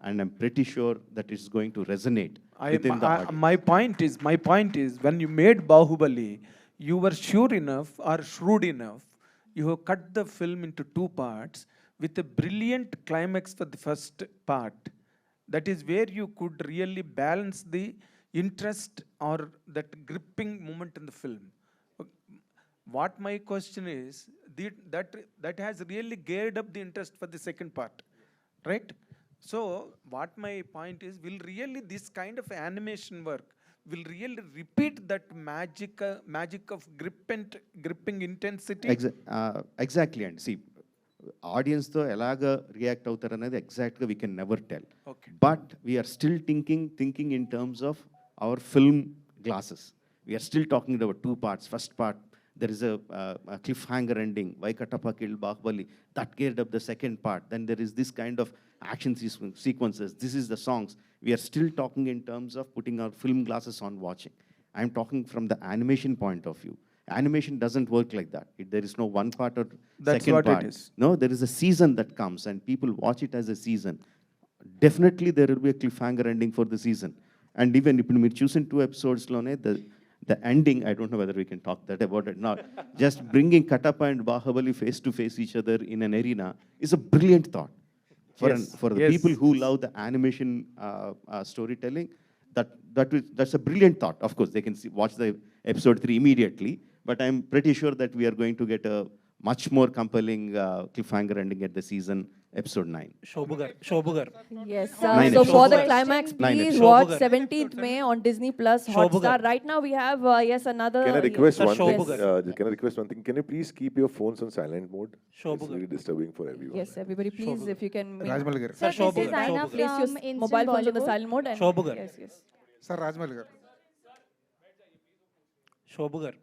and I'm pretty sure that it's going to resonate within the audience. My point is, when you made Bahubali, you were sure enough or shrewd enough, you have cut the film into 2 parts with a brilliant climax for the first part. That is where you could really balance the interest or that gripping moment in the film. What my question is, that has really geared up the interest for the second part, right? So what my point is, will really this kind of animation work will really repeat that magic of gripping intensity? Exactly, and see, ఆడియన్స్తో ఎలాగ react అవుతారు అనేది ఎగ్జాక్ట్గా we can never tell. Okay. But we are still thinking in terms of our film glasses. We are still talking about two parts. First part, there is a cliffhanger ending. Why Katappa killed Baahubali. That geared up the second part. Then there is this kind of action sequences. This is the songs. We are still talking in terms of putting our film glasses on watching. I'm talking from the animation point of view. Animation doesn't work like that. There is no one part or That's second what it part. is. No, there is a season that comes and people watch it as a season. Definitely there will be a cliffhanger ending for the season. And even if you choose in 2 episodes, the ending, I don't know whether we can talk that about it now, just bringing Katappa and Baahubali face to face each other in an arena is a brilliant thought. For the Yes. people who love the animation storytelling, that's a brilliant thought. Of course, they can watch the episode 3 immediately, but I'm pretty sure that we are going to get a much more compelling cliffhanger ending at the season, episode 9. Shobhu gar. Yes. Nine So for episodes. the climax, Nine please episodes. watch Shobhu gar. 17th May on Disney Plus Shobhu Hotstar. gar. Right now we have another. Can I request Sir, one Shobhu thing? gar. Can I request one thing? Can you please keep your phones on silent mode? Shobhu It's gar. really disturbing for everyone. Yes, everybody, please, Shobhu. if you can. Rajmouli garu. Sir, Sir, Shobhu this is gar. Aina Shobhu gar. Place your from Instant mobile phones on the Bollywood. silent mode. And Shobhu gar. Yes, yes. Sir, Rajamouli garu. Shobhu gar.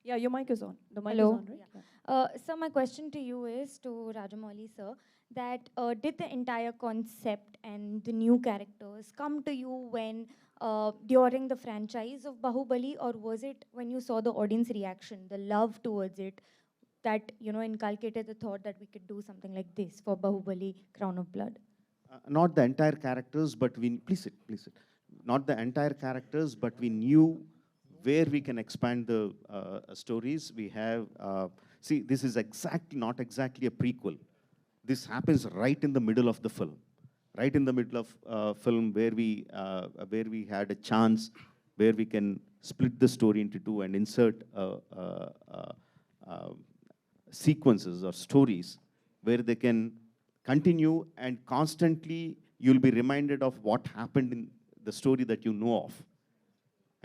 Yeah, your mic is on. The mic Hello. is on, right? So my question to you is, to Rajamouli sir, that did the entire concept and the new characters come to you when during the franchise of Bahubali, or was it when you saw the audience reaction, the love towards it, that inculcated the thought that we could do something like this for Bahubali, Crown of Blood? Not the entire characters, but please sit. Not the entire characters, but we knew where we can expand the stories. We have, see, this is not exactly a prequel. This happens right in the middle of the film. Right in the middle of film where we had a chance, where we can split the story into two and insert sequences or stories where they can continue, and constantly you'll be reminded of what happened in the story that you know of.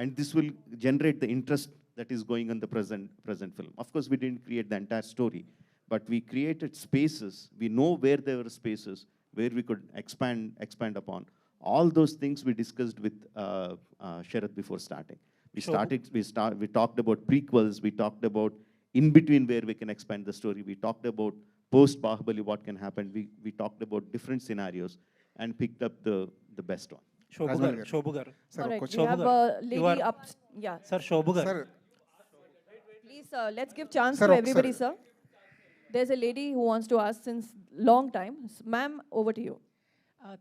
And this will generate the interest that is going on the present film. Of course, we didn't create the entire story, but we created spaces. We know where there were spaces where we could expand upon. All those things we discussed with Sharath before starting. We talked about prequels. We talked about in between where we can expand the story. We talked about post Baahubali, what can happen. We talked about different scenarios and picked up the best one. Shobhu Rajmouli gar. gar. Shobhu gar. Sir, All right, question. we have Shobhu a gar. You lady are- up. Yeah. Sir, Shobhu gar. Sir, Please, let's give chance Sir, to okay, everybody, sir. sir. There's a lady who wants to ask since long time. Ma'am, over to you.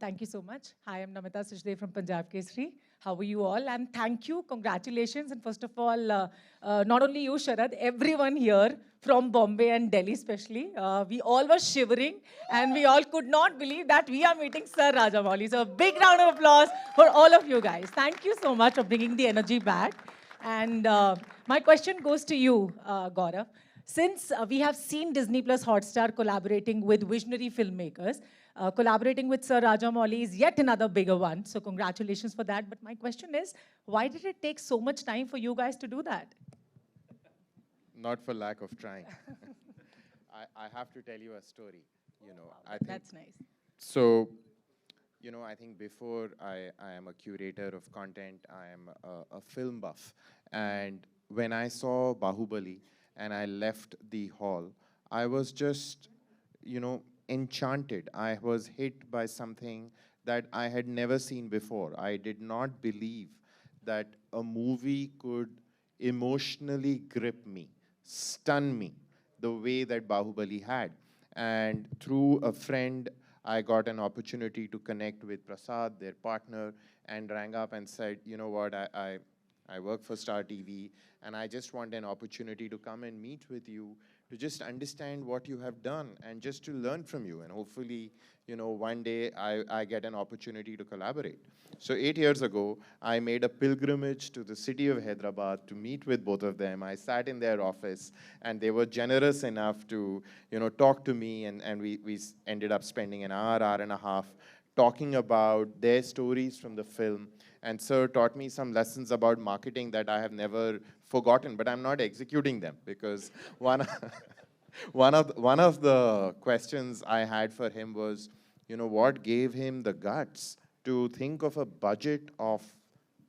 Thank you so much. Hi, I'm Namita Suchdev from Punjab Kesari. How are you all? And thank you, congratulations. And first of all, not only you, Sharad, everyone here from Bombay and Delhi especially. We all were shivering and we all could not believe that we are meeting Sir Rajamouli. So a big round of applause for all of you guys. Thank you so much for bringing the energy back. And my question goes to you, Gaurav. Since we have seen Disney Plus Hotstar collaborating with visionary filmmakers, collaborating with Sir Rajamouli is yet another bigger one. So congratulations for that. But my question is, why did it take so much time for you guys to do that? Not for lack of trying. I have to tell you a story. I think That's nice. so. I think before I am a curator of content, I am a film buff. And when I saw Bahubali and I left the hall, I was just, enchanted. I was hit by something that I had never seen before. I did not believe that a movie could emotionally grip me, stun me, the way that Bahubali had. And through a friend, I got an opportunity to connect with Prasad, their partner, and rang up and said, you know what, I work for Star TV, and I just want an opportunity to come and meet with you, to just understand what you have done, and just to learn from you. And hopefully, one day I get an opportunity to collaborate. So 8 years ago, I made a pilgrimage to the city of Hyderabad to meet with both of them. I sat in their office, and they were generous enough to, talk to me, and we ended up spending an hour and a half talking about their stories from the film. And Sir taught me some lessons about marketing that I have never forgotten, but I'm not executing them because one of the questions I had for him was, what gave him the guts to think of a budget of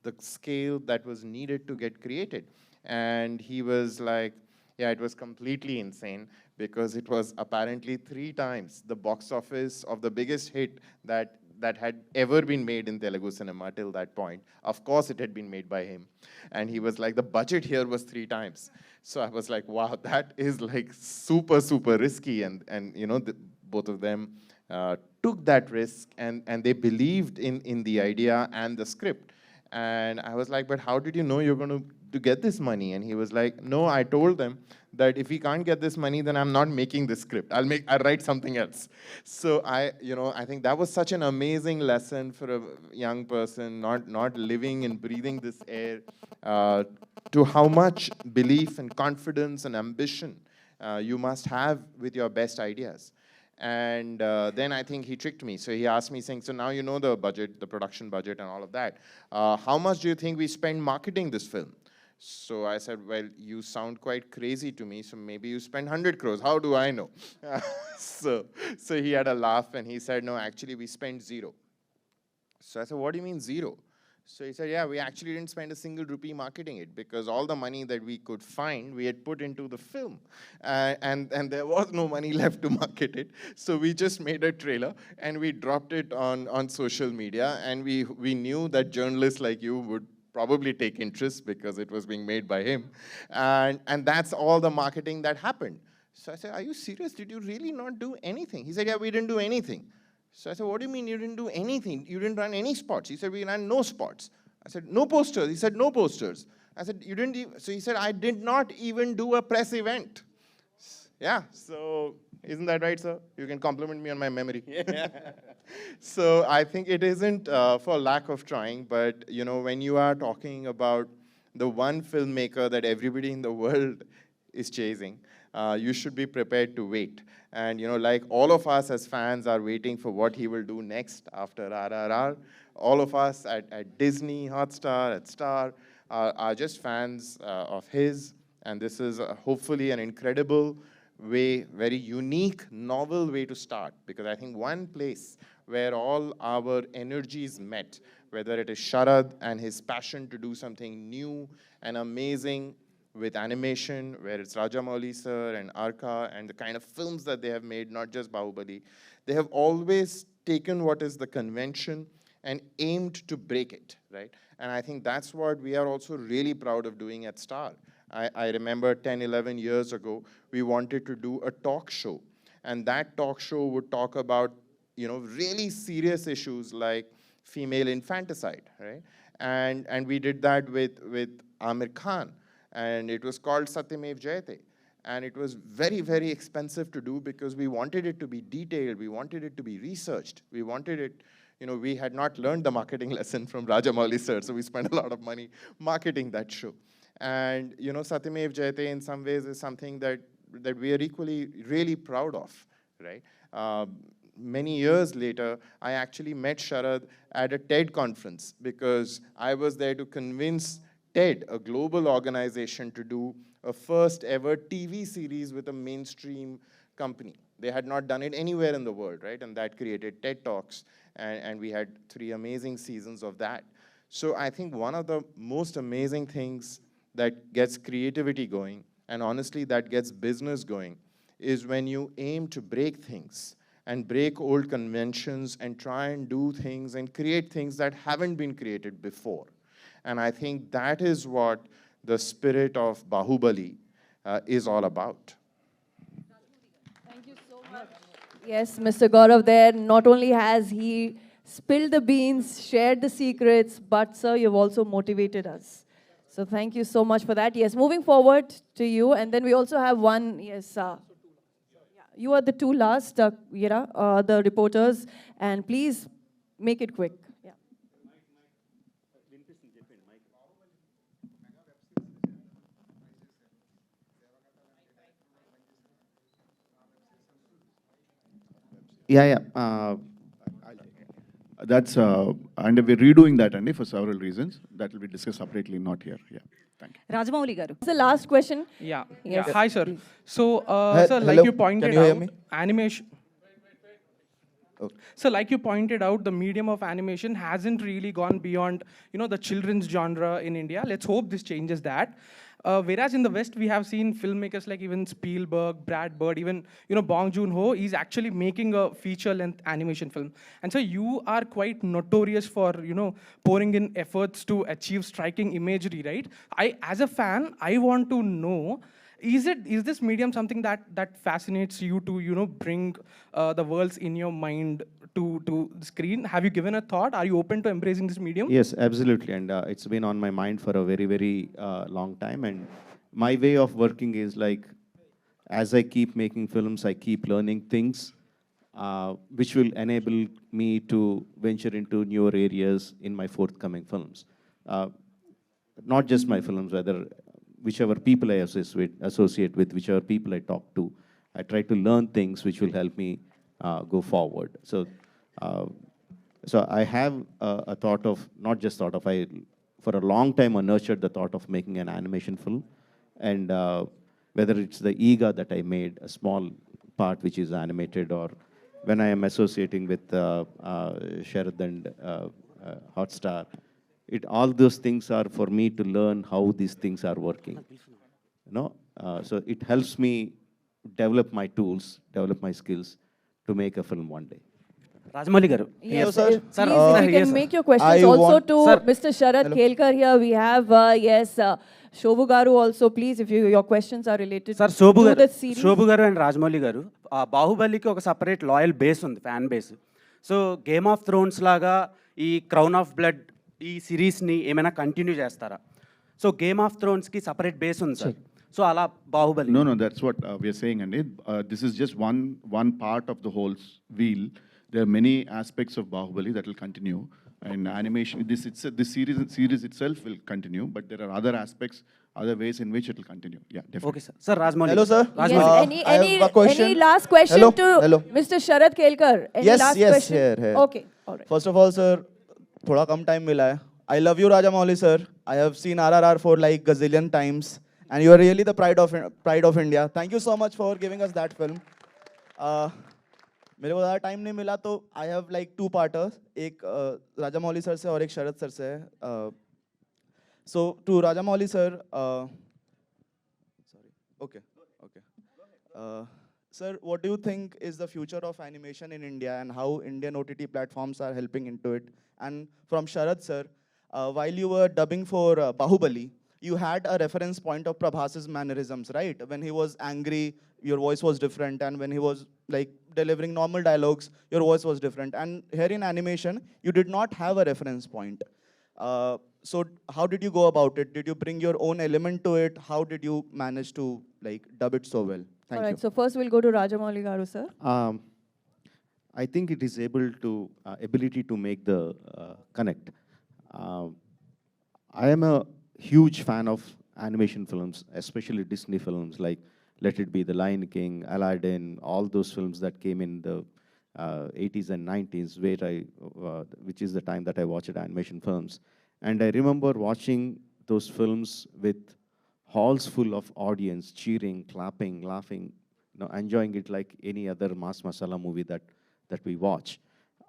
the scale that was needed to get created? And he was like, yeah, it was completely insane because it was apparently 3 times the box office of the biggest hit that had ever been made in Telugu cinema till that point. Of course, it had been made by him. And he was like, the budget here was 3 times. So I was like, wow, that is like super, super risky. And both of them took that risk and they believed in the idea and the script. And I was like, but how did you know you're going to get this money? And he was like, no, I told them that if we can't get this money, then I'm not making this script. I'll write something else. So I think that was such an amazing lesson for a young person, not living and breathing this air, to how much belief and confidence and ambition you must have with your best ideas. And then I think he tricked me. So he asked me, saying, so now you know the budget, the production budget and all of that. How much do you think we spend marketing this film? So I said, well, you sound quite crazy to me, so maybe you spend 100 crores. How do I know? so he had a laugh and he said, no, actually we spent 0. So I said, what do you mean 0? So he said, yeah, we actually didn't spend a single rupee marketing it because all the money that we could find, we had put into the film. And there was no money left to market it. So we just made a trailer and we dropped it on social media. And we knew that journalists like you would probably take interest because it was being made by him. And that's all the marketing that happened. So I said, are you serious? Did you really not do anything? He said, yeah, we didn't do anything. So I said, what do you mean you didn't do anything? You didn't run any spots. He said, we ran no spots. I said, no posters. He said, no posters. I said, you didn't even, so he said, I did not even do a press event. Yeah, so isn't that right, sir? You can compliment me on my memory. So I think it isn't for lack of trying, but when you are talking about the one filmmaker that everybody in the world is chasing, you should be prepared to wait. And like all of us as fans are waiting for what he will do next after RRR. All of us at Disney, Hotstar, at Star are just fans of his. And this is hopefully an incredible way, very unique, novel way to start. Because I think one place where all our energies met, whether it is Sharad and his passion to do something new and amazing with animation, where it's Rajamouli sir and Arka and the kind of films that they have made, not just Baahubali, they have always taken what is the convention and aimed to break it, right? And I think that's what we are also really proud of doing at Star. I remember 10, 11 years ago, we wanted to do a talk show. And that talk show would talk about, really serious issues like female infanticide, right? And we did that with Amir Khan. And it was called Satyamev Jayate. And it was very, very expensive to do because we wanted it to be detailed. We wanted it to be researched. We wanted it, we had not learned the marketing lesson from Rajamouli sir, so we spent a lot of money marketing that show. And, Satyamev Jayate in some ways is something that we are equally really proud of, right? Many years later, I actually met Sharad at a TED conference because I was there to convince TED, a global organization, to do a first ever TV series with a mainstream company. They had not done it anywhere in the world, right? And that created TED Talks, and we had 3 amazing seasons of that. So I think one of the most amazing things that gets creativity going, and honestly that gets business going, is when you aim to break things and break old conventions and try and do things and create things that haven't been created before. And I think that is what the spirit of Baahubali is all about. Thank you so much. Yes, Mr. Gaurav there, not only has he spilled the beans, shared the secrets, but sir, you've also motivated us. So thank you so much for that. Yes, moving forward to you, and then we also have one, yes, you are the 2 last, Veera, the reporters, and please make it quick. Yeah. Yeah, yeah. That's and we're redoing that, Andy, for several reasons. That will be discussed separately, not here. Yeah, thank you. Rajamouli garu. This is the last question. Yeah. Yes. Yeah. Hi, sir. Please. So, sir, like hello, you pointed can you hear out, me? animation. Okay. So, like you pointed out, the medium of animation hasn't really gone beyond, the children's genre in India. Let's hope this changes that. Whereas in the West, we have seen filmmakers like even Spielberg, Brad Bird, even Bong Joon-ho is actually making a feature-length animation film. And so you are quite notorious for pouring in efforts to achieve striking imagery, right? As a fan, I want to know. Is this medium something that fascinates you to bring the worlds in your mind to the screen? Have you given a thought? Are you open to embracing this medium? Yes, absolutely. And it's been on my mind for a very, very long time. And my way of working is like, as I keep making films, I keep learning things which will enable me to venture into newer areas in my forthcoming films. Not just my films, whether whichever people I associate with, whichever people I talk to, I try to learn things which will help me go forward. So I have a thought of, not just thought of, for a long time I nurtured the thought of making an animation film. And whether it's the Ega that I made, a small part which is animated, or when I am associating with Sharad and Hotstar, all those things are for me to learn how these things are working. So it helps me develop my tools, develop my skills to make a film one day. Rajamouli garu. Yes, sir. Sir, please, if you can make your questions also to Mr. Sharad Kelkar here. We have, Shobhu garu also, please, if your questions are related Sir, to the series. Shobhu garu and Rajamouli garu, Bahubali ki oka separate loyal base undi, fan base. So Game of Thrones laga, ee Crown of Blood, ee series ni emana continue chestara. So Game of Thrones ki separate base undi, sir. So ala Bahubali. No, that's what we are saying, Andy. This is just one part of the whole wheel. There are many aspects of Baahubali that will continue. And animation, this series itself will continue, but there are other aspects, other ways in which it will continue. Yeah, definitely. Okay, sir. Sir, Rajamouli. Hello, sir. Yes, I have a question. any last question Hello? to Hello. Mr. Sharad Kelkar? Any last question? Here. Okay, all right. First of all, sir, thoda kam time mila hai. I love you, Rajamouli, sir. I have seen RRR for like gazillion times, and you are really the pride of India. Thank you so much for giving us that film. मेरे को ज़्यादा time नहीं मिला तो I have like to पार्टर्स एक Rajamouli sir से और एक शरद सर से है so to Rajamouli sir sorry okay sir, what do you think is the future of animation in India and how Indian OTT platforms are helping into it? And from Sharad sir, while you were dubbing for Baahubali, you had a reference point of Prabhas's mannerisms, right? When he was angry, your voice was different, and when he was like delivering normal dialogues, your voice was different. And here in animation, you did not have a reference point. So how did you go about it? Did you bring your own element to it? How did you manage to like dub it so well? Thank All right, you. so first we'll go to Rajamouli garu, sir. I think it is ability to make the connect. I am a huge fan of animation films, especially Disney films like Let It Be, The Lion King, Aladdin, all those films that came in the 80s and 90s, which is the time that I watched animation films. And I remember watching those films with halls full of audience, cheering, clapping, laughing, enjoying it like any other mass masala movie that we watch.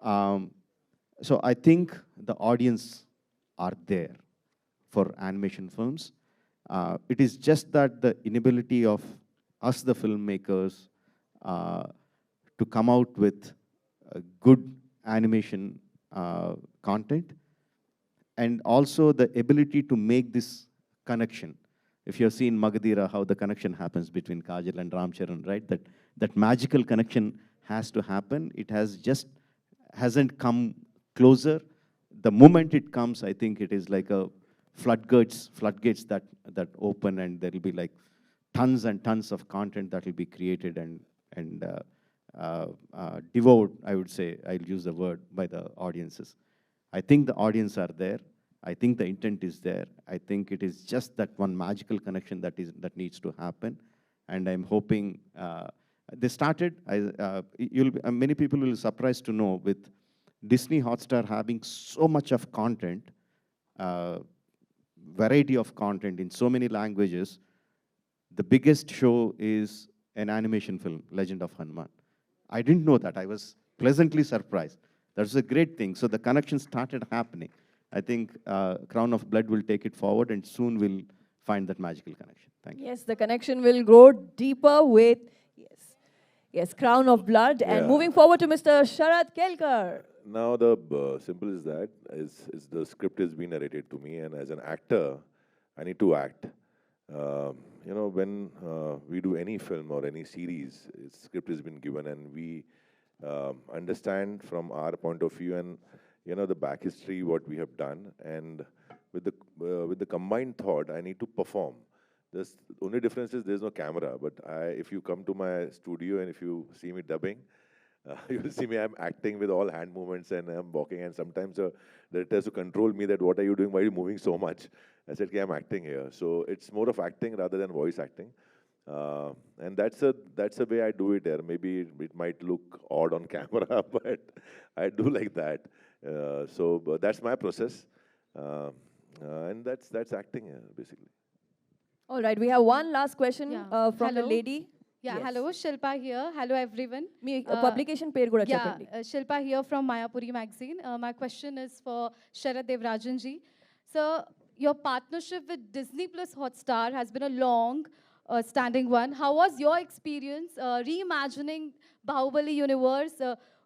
So I think the audience are there for animation films. It is just that the inability of us, the filmmakers, to come out with good animation content, and also the ability to make this connection. If you've seen Magadira, how the connection happens between Kajal and Ram Charan, right? That magical connection has to happen. It hasn't come closer. The moment it comes, I think it is like a floodgates that open, and there will be like tons and tons of content that will be created and devoured, I would say, I'll use the word, by the audiences. I think the audience are there. I think the intent is there. I think it is just that one magical connection that needs to happen. And I'm hoping they started. Many people will be surprised to know with Disney Hotstar having so much of content, uh, variety of content in so many languages, the biggest show is an animation film, Legend of Hanuman. I didn't know that. I was pleasantly surprised. That's a great thing. So the connection started happening. I think Crown of Blood will take it forward, and soon we'll find that magical connection. Thank you. Yes, the connection will grow deeper with, yes, Crown of Blood. And Yeah. moving forward to Mr. Sharad Kelkar. Now the simple is that is the script is being narrated to me, and as an actor, I need to act. You know, when we do any film or any series, script has been given, and we understand from our point of view, and you know the back history what we have done, and with the combined thought, I need to perform. The only difference is there's no camera, but if you come to my studio and if you see me dubbing, you will see me, I'm acting with all hand movements and I'm walking, and sometimes the director has to control me that what are you doing, why are you moving so much? I said, okay, I'm acting here. So it's more of acting rather than voice acting. And that's a way I do it there. Maybe it might look odd on camera, but I do like that. But that's my process. And that's acting basically. All right, we have one last question from the Hello. lady. Yeah, Yes. hello, Shilpa here. Hello, everyone. Publication pair kuda Yeah, cheppandi. Shilpa here from Mayapuri magazine. My question is for Sharad Devarajan ji. So, your partnership with Disney Plus Hotstar has been a long standing one. How was your experience reimagining Bahubali universe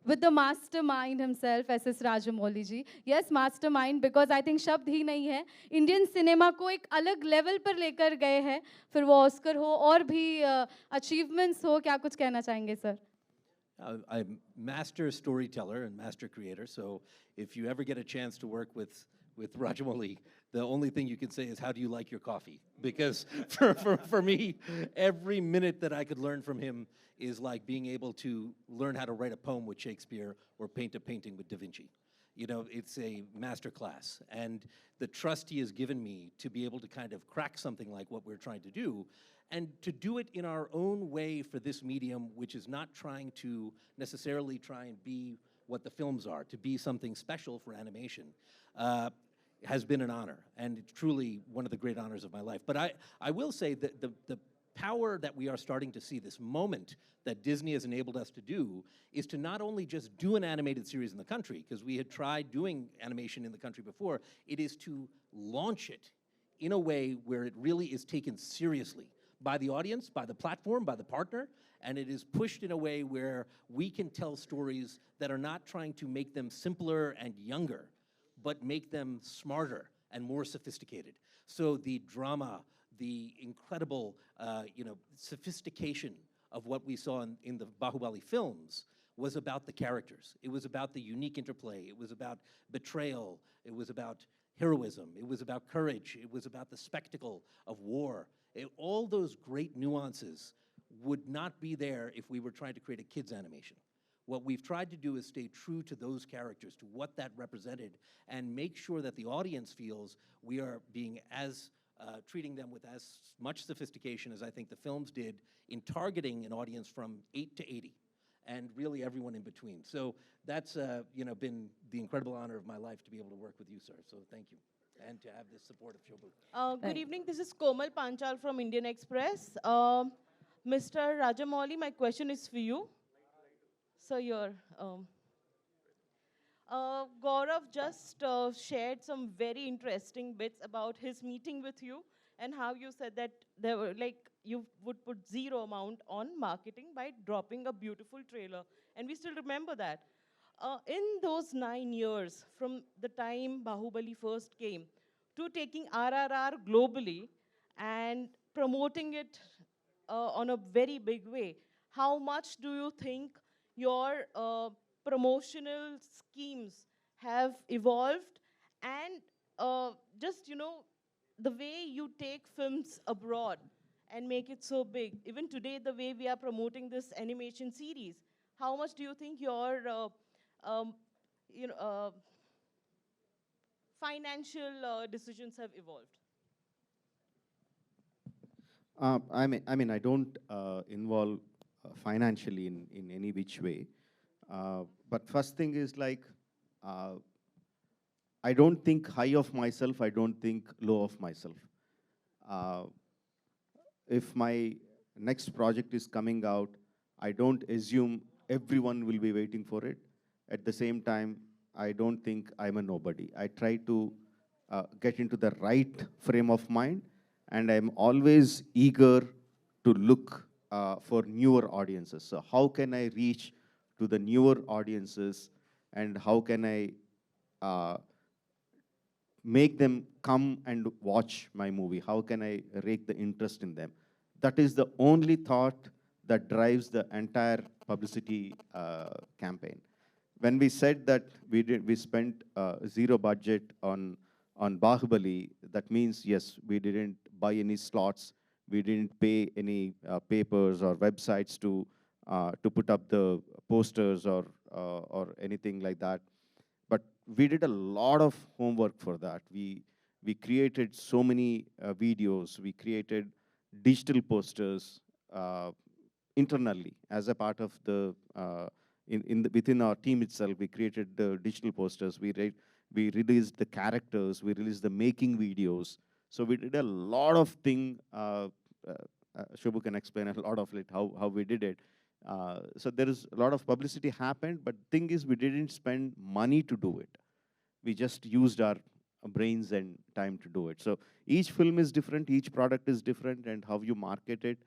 with the mastermind himself, S.S. Rajamouli ji? Yes, mastermind, because I think शब्द ही नहीं है. Indian cinema को एक अलग level पर लेकर गए हैं. फिर वो Oscar हो और भी achievements हो, क्या कुछ कहना चाहेंगे sir? I'm master storyteller and master creator, so if you ever get a chance to work with Rajamouli, the only thing you can say is, how do you like your coffee? Because for me, every minute that I could learn from him is like being able to learn how to write a poem with Shakespeare or paint a painting with Da Vinci. You know, it's a master class. And the trust he has given me to be able to kind of crack something like what we're trying to do, and to do it in our own way for this medium, which is not trying to necessarily try and be what the films are, to be something special for animation, has been an honor, and it's truly one of the great honors of my life. But I will say that the power that we are starting to see, this moment that Disney has enabled us to do, is to not only just do an animated series in the country, because we had tried doing animation in the country before, it is to launch it in a way where it really is taken seriously by the audience, by the platform, by the partner, and it is pushed in a way where we can tell stories that are not trying to make them simpler and younger, but make them smarter and more sophisticated. So the drama, the incredible sophistication of what we saw in the Baahubali films was about the characters. It was about the unique interplay. It was about betrayal. It was about heroism. It was about courage. It was about the spectacle of war. All those great nuances would not be there if we were trying to create a kids' animation. What we've tried to do is stay true to those characters, to what that represented, and make sure that the audience feels we are being treating them with as much sophistication as I think the films did in targeting an audience from 8 to 80, and really everyone in between. So that's been the incredible honor of my life to be able to work with you, sir. So thank you, and to have this support of Shobhu. Good evening. This is Komal Panchal from Indian Express. Mr. Rajamouli, my question is for you. So Gaurav just shared some very interesting bits about his meeting with you, and how you said that there were you would put zero amount on marketing by dropping a beautiful trailer, and we still remember that. In those 9 years, from the time Bahubali first came to taking RRR globally and promoting it on a very big way, how much do you think your promotional schemes have evolved, and the way you take films abroad and make it so big? Even today, the way we are promoting this animation series, how much do you think your financial decisions have evolved? I don't involve financially in any which way. But first thing is uh, I don't think high of myself, I don't think low of myself. Uh, if my next project is coming out, I don't assume everyone will be waiting for it. At the same time, I don't think I'm a nobody. I try to get into the right frame of mind, and I'm always eager to look for newer audiences. So how can I reach to the newer audiences, and how can I make them come and watch my movie? How can I rake the interest in them? That is the only thought that drives the entire publicity campaign. When we said that we spent zero budget on Baahubali, that means, yes, we didn't buy any slots, we didn't pay any papers or websites to put up the posters or anything like that. But we did a lot of homework for that. We created so many videos. We created digital posters internally as a part of the within our team itself. We created the digital posters. We released the characters. We released the making videos. So we did a lot of thing. Shobhu can explain a lot of it, how we did it. So there is a lot of publicity happened, but thing is, we didn't spend money to do it. We just used our brains and time to do it. So each film is different, each product is different, and how you market it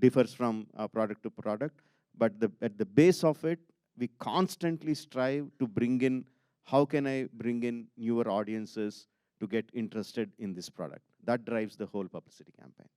differs from product to product. But at the base of it, we constantly strive to bring in, how can I bring in newer audiences to get interested in this product? That drives the whole publicity campaign.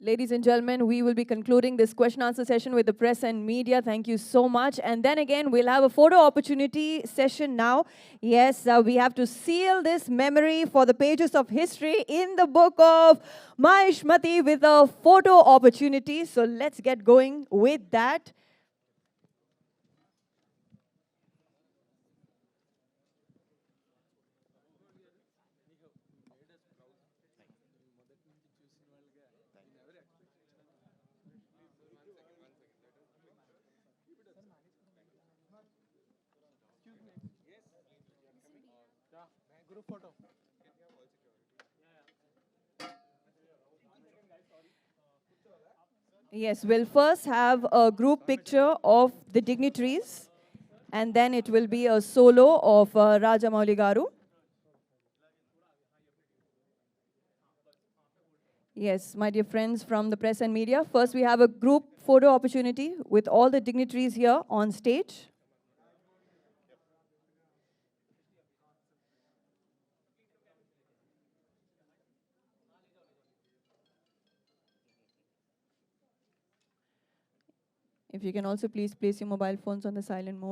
Ladies and gentlemen, we will be concluding this question answer session with the press and media. Thank you so much. And then again, we'll have a photo opportunity session now. Yes, we have to seal this memory for the pages of history in the book of Mahishmati with a photo opportunity. So let's get going with that. Yes, we'll first have a group picture of the dignitaries, and then it will be a solo of Rajamouli garu. Yes, my dear friends from the press and media, first we have a group photo opportunity with all the dignitaries here on stage. If you can also please place your mobile phones on the silent mode.